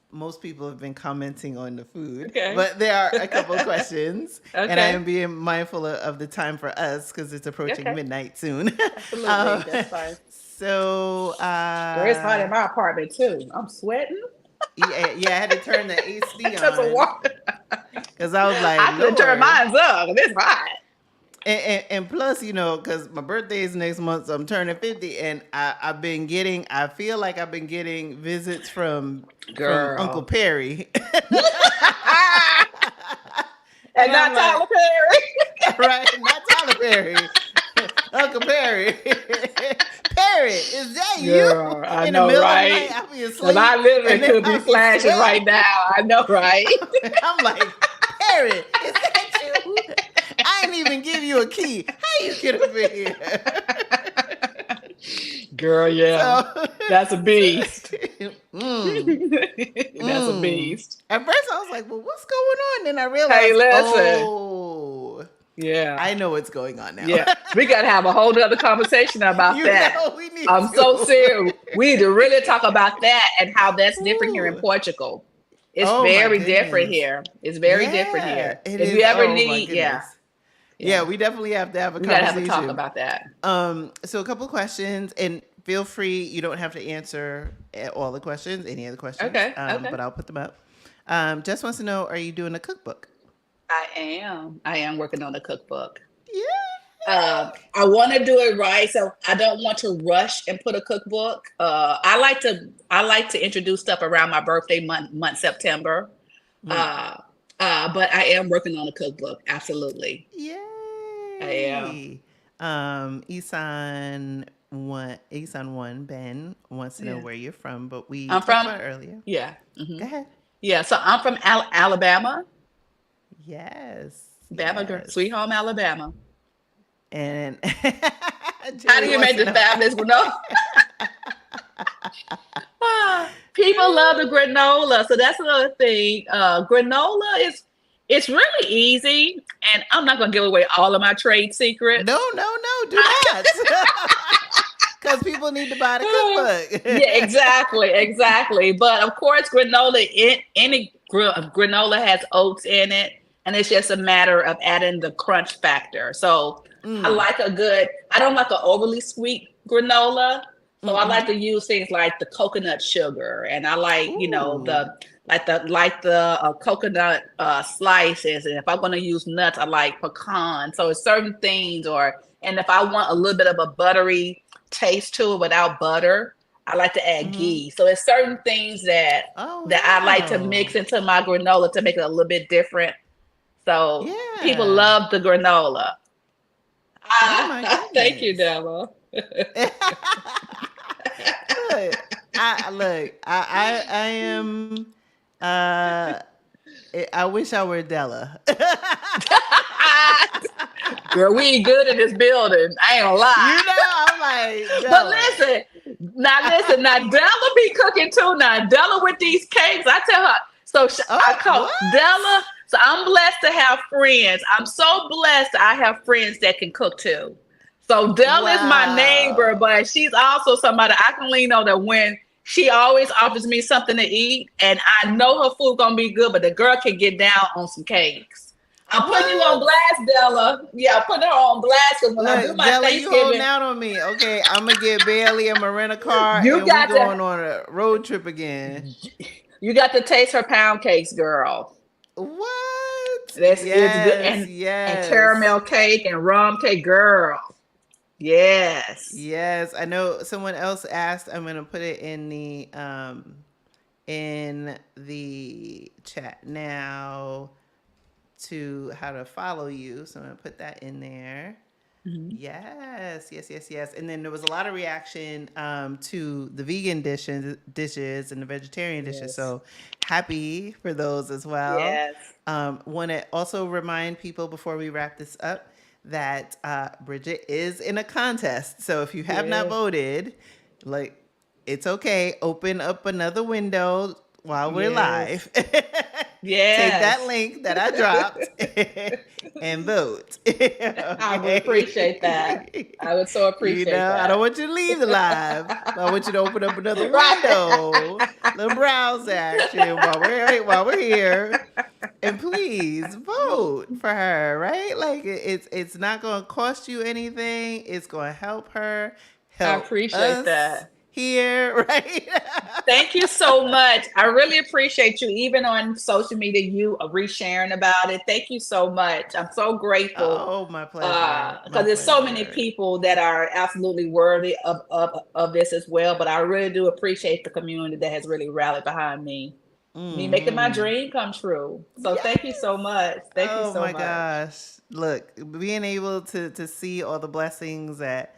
most people have been commenting on the food, but there are a couple of questions, and I am being mindful of the time for us because it's approaching midnight soon. Absolutely, that's fine. So, it's hot in my apartment too. I'm sweating. Yeah, I had to turn the AC on because I was like, I had to turn mine up. It's hot. And plus, because my birthday is next month, so I'm turning 50, and I feel like I've been getting visits from Uncle Perry. And not Tyler Perry. Right, not Tyler Perry. Uncle Perry. Perry, is that Girl, you? I know, right? I'll be asleep. I literally could be flashing right now. I know, right? I'm like, Perry, is that you? I ain't even give you a key. How you get up in here? Girl, yeah. So, that's a beast. That's a beast. At first I was like, well, what's going on? Then I realized, hey, listen. Oh. Yeah. I know what's going on now. Yeah. We got to have a whole other conversation about that. I'm so serious. We need to really talk about that and how that's different here in Portugal. It's very different here. It's very different here. If you ever need, Yeah, we definitely have to have a conversation. We got to have to talk about that. So a couple of questions, and feel free. You don't have to answer all the questions, any of the questions. Okay. But I'll put them up. Jess wants to know, are you doing a cookbook? I am working on a cookbook. Yeah. I want to do it right, so I don't want to rush and put a cookbook. I like to introduce stuff around my birthday month September. But I am working on a cookbook. Absolutely. Yay. I am. Isan one Ben wants to know where you're from, but we talked about it earlier. Yeah. Go ahead. Yeah. So I'm from Alabama. Yes. Sweet home Alabama. And how do you make the fabulous granola? People love the granola, so that's another thing. Granola it's really easy, and I'm not gonna give away all of my trade secrets. No, do not. Because people need to buy the cookbook. Yeah, exactly. But of course, any granola has oats in it, and it's just a matter of adding the crunch factor. So I don't like an overly sweet granola. So I like to use things like the coconut sugar, and I like, the coconut slices. And if I'm going to use nuts, I like pecan. So it's certain things, and if I want a little bit of a buttery taste to it without butter, I like to add ghee. So it's certain things that I like to mix into my granola to make it a little bit different. So people love the granola. Thank you, Della. I am. I wish I were Della. Girl, we ain't good in this building. I ain't gonna lie. I'm like, Della. But listen, now Della be cooking too. Now Della with these cakes, I tell her. So I call Della. So I'm blessed to have friends. I'm so blessed I have friends that can cook too. So Della is my neighbor, but she's also somebody I can lean on that when she always offers me something to eat, and I know her food gonna be good, but the girl can get down on some cakes. I'm putting you on What? blast, Della. Yeah, I'm putting her on blast because when I do Look, my Della, you holding Thanksgiving, out on me. Okay, I'm gonna get Bailey. I'm gonna rent a car, you and we got to going on a road trip again. you got to taste her pound cakes, girl. What? This is good, Yes, and yes, caramel cake and rum cake, girl. Yes. yes. I know someone else asked. I'm gonna put it in the chat now to how to follow you. So I'm gonna put that in there. Mhm. Yes, yes, yes, yes. And then there was a lot of reaction to the vegan dishes and the vegetarian dishes. Yes. So happy for those as well. Yes. Want to also remind people before we wrap this up that Bridget is in a contest. So if you have not Yes. voted, like it's okay. Open up another window while we're Yes. live. Take that Yes. link that I dropped and vote. I would appreciate that. Okay. I would so You appreciate know, I don't that. want you to leave the live, but I want you to open up another Right. window, little browse action while we're here. And please vote for her, right? Like it's not going to cost you anything. It's going to help her, I help appreciate us that. here, right? Thank you so much. I really appreciate you. Even on social media, you are resharing about it. Thank you so much. I'm so grateful Oh, my pleasure. My because there's so many pleasure. people that are absolutely worthy of this as well. But I really do appreciate the community that has really rallied behind me making my Hmm. dream come true. So thank you so Yes. much. Thank you Oh so my much. gosh. Look, being able to see all the blessings that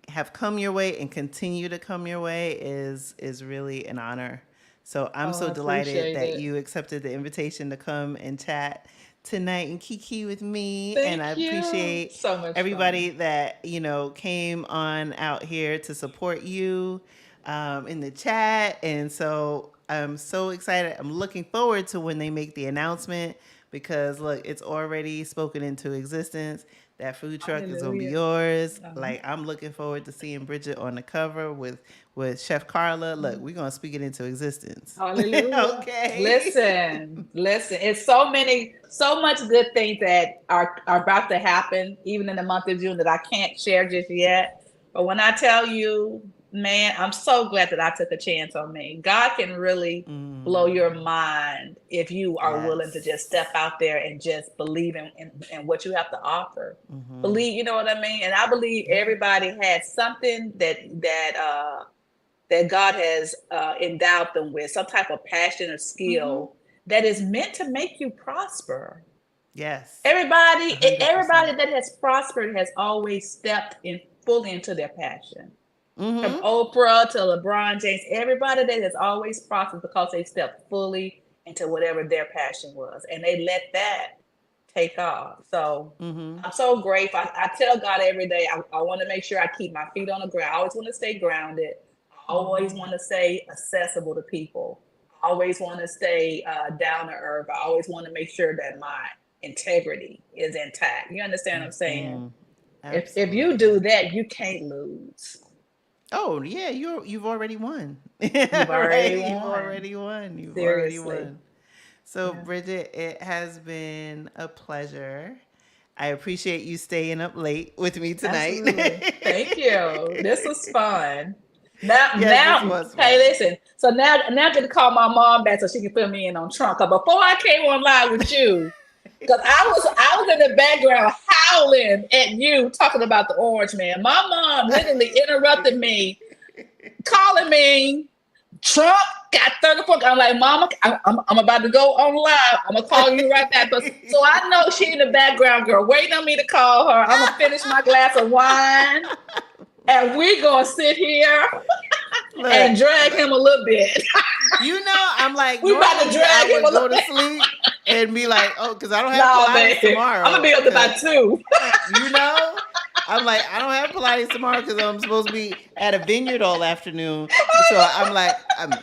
have come your way and continue to come your way is really an honor. So I'm Oh, so I delighted appreciate that it. you accepted the invitation to come and chat tonight and kiki with me. And I Thank you. appreciate So much everybody fun. that came on out here to support you in the chat. And so I'm so excited. I'm looking forward to when they make the announcement because look, it's already spoken into existence. That food truck is gonna be Hallelujah. yours. Uh-huh. Like I'm looking forward to seeing Bridget on the cover with Chef Carla. Look, we're gonna speak it into existence. Hallelujah. Okay. Listen. It's so much good things that are about to happen, even in the month of June that I can't share just yet. But when I tell you, man, I'm so glad that I took a chance on me. God can really blow Mm, your mind if you are willing to just step yes. out there and just believe in what you have to offer. Mm-hmm. Believe, you know what I mean? And I believe Yeah. everybody has something that God has endowed them with, some type of passion or Mm-hmm. skill that is meant to make you prosper. Yes. Everybody, 100%. everybody that has prospered has always stepped in fully into their passion. From Mm-hmm. Oprah to LeBron James, everybody that has always prospered because they stepped fully into whatever their passion was, and they let that take off. So Mm-hmm. I'm so grateful. I tell God every day, I want to make sure I keep my feet on the ground. I always want to stay grounded. I always Mm-hmm. want to stay accessible to people. I always want to stay down to earth. I always want to make sure that my integrity is intact. You understand what I'm saying? Mm-hmm. If you do Absolutely. that, you can't lose. Oh yeah, you've already won. You've already Right? You've won. already won. You've already Seriously. won. So Yeah. Bridget, it has been a pleasure. I appreciate you staying up late with me tonight. Absolutely. Thank you. This was fun. Now, Yes, this now, was hey, fun. listen. So now I'm gonna call my mom back so she can fill me in on Trump. Cause before I came on live with you, because I was in the background howling at you talking about the orange man. My mom literally interrupted me, calling me Trump got 34. I'm like, Mama, I'm about to go on live. I'm gonna call you right back. But so I know she in the background, girl, waiting on me to call her. I'm gonna finish my glass of wine, and we gonna sit here Look, and drag look, him a little bit. I'm like, We about to normally I drag him a would little go to bit. sleep and be like, oh, because I don't have Nah, Pilates baby, I'm gonna tomorrow. be up to Because about 2. You know? I'm like, I don't have Pilates tomorrow because I'm supposed to be at a vineyard all afternoon. So I'm like,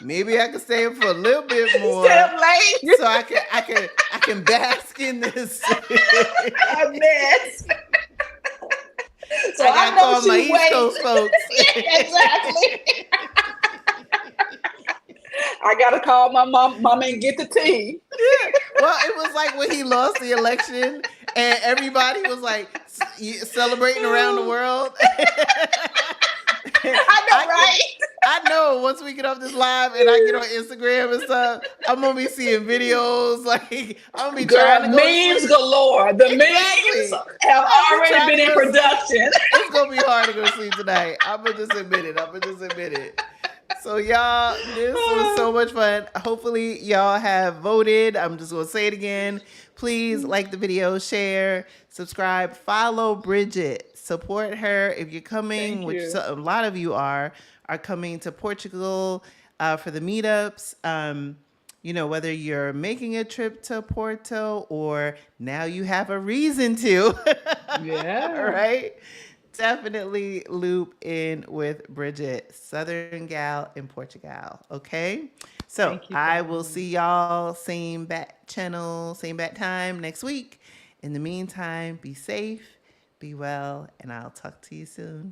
maybe I can stay up for a little bit Stay more, up late. so I can bask in this. A mess. So I I gotta know call my she East wait. Coast folks. Yeah, exactly. I gotta call my mom and get the tea. Well, it was like when he lost the election and everybody was like celebrating around the world. I know, right? I know once we get off this live and I get on Instagram and stuff, I'm gonna be seeing videos. Like I'm gonna be trying Girl, to go to memes sleep. galore. The memes Exactly. have I'll be already trying been to in go to sleep. production. It's gonna be hard to go to sleep tonight. I'm gonna just admit it. So y'all, this was so much fun. Hopefully y'all have voted. I'm just gonna say it again. Please like the video, share, subscribe, follow Bridget, support her if you're coming, Thank which you. a lot of you are coming to Portugal for the meetups. Whether you're making a trip to Porto or now you have a reason to, Yeah. right? Definitely loop in with Bridget, Southern Gal in Portugal. Okay. So Thank you for I will having me. see y'all same bat channel, same bat time next week. In the meantime, be safe, be well, and I'll talk to you soon.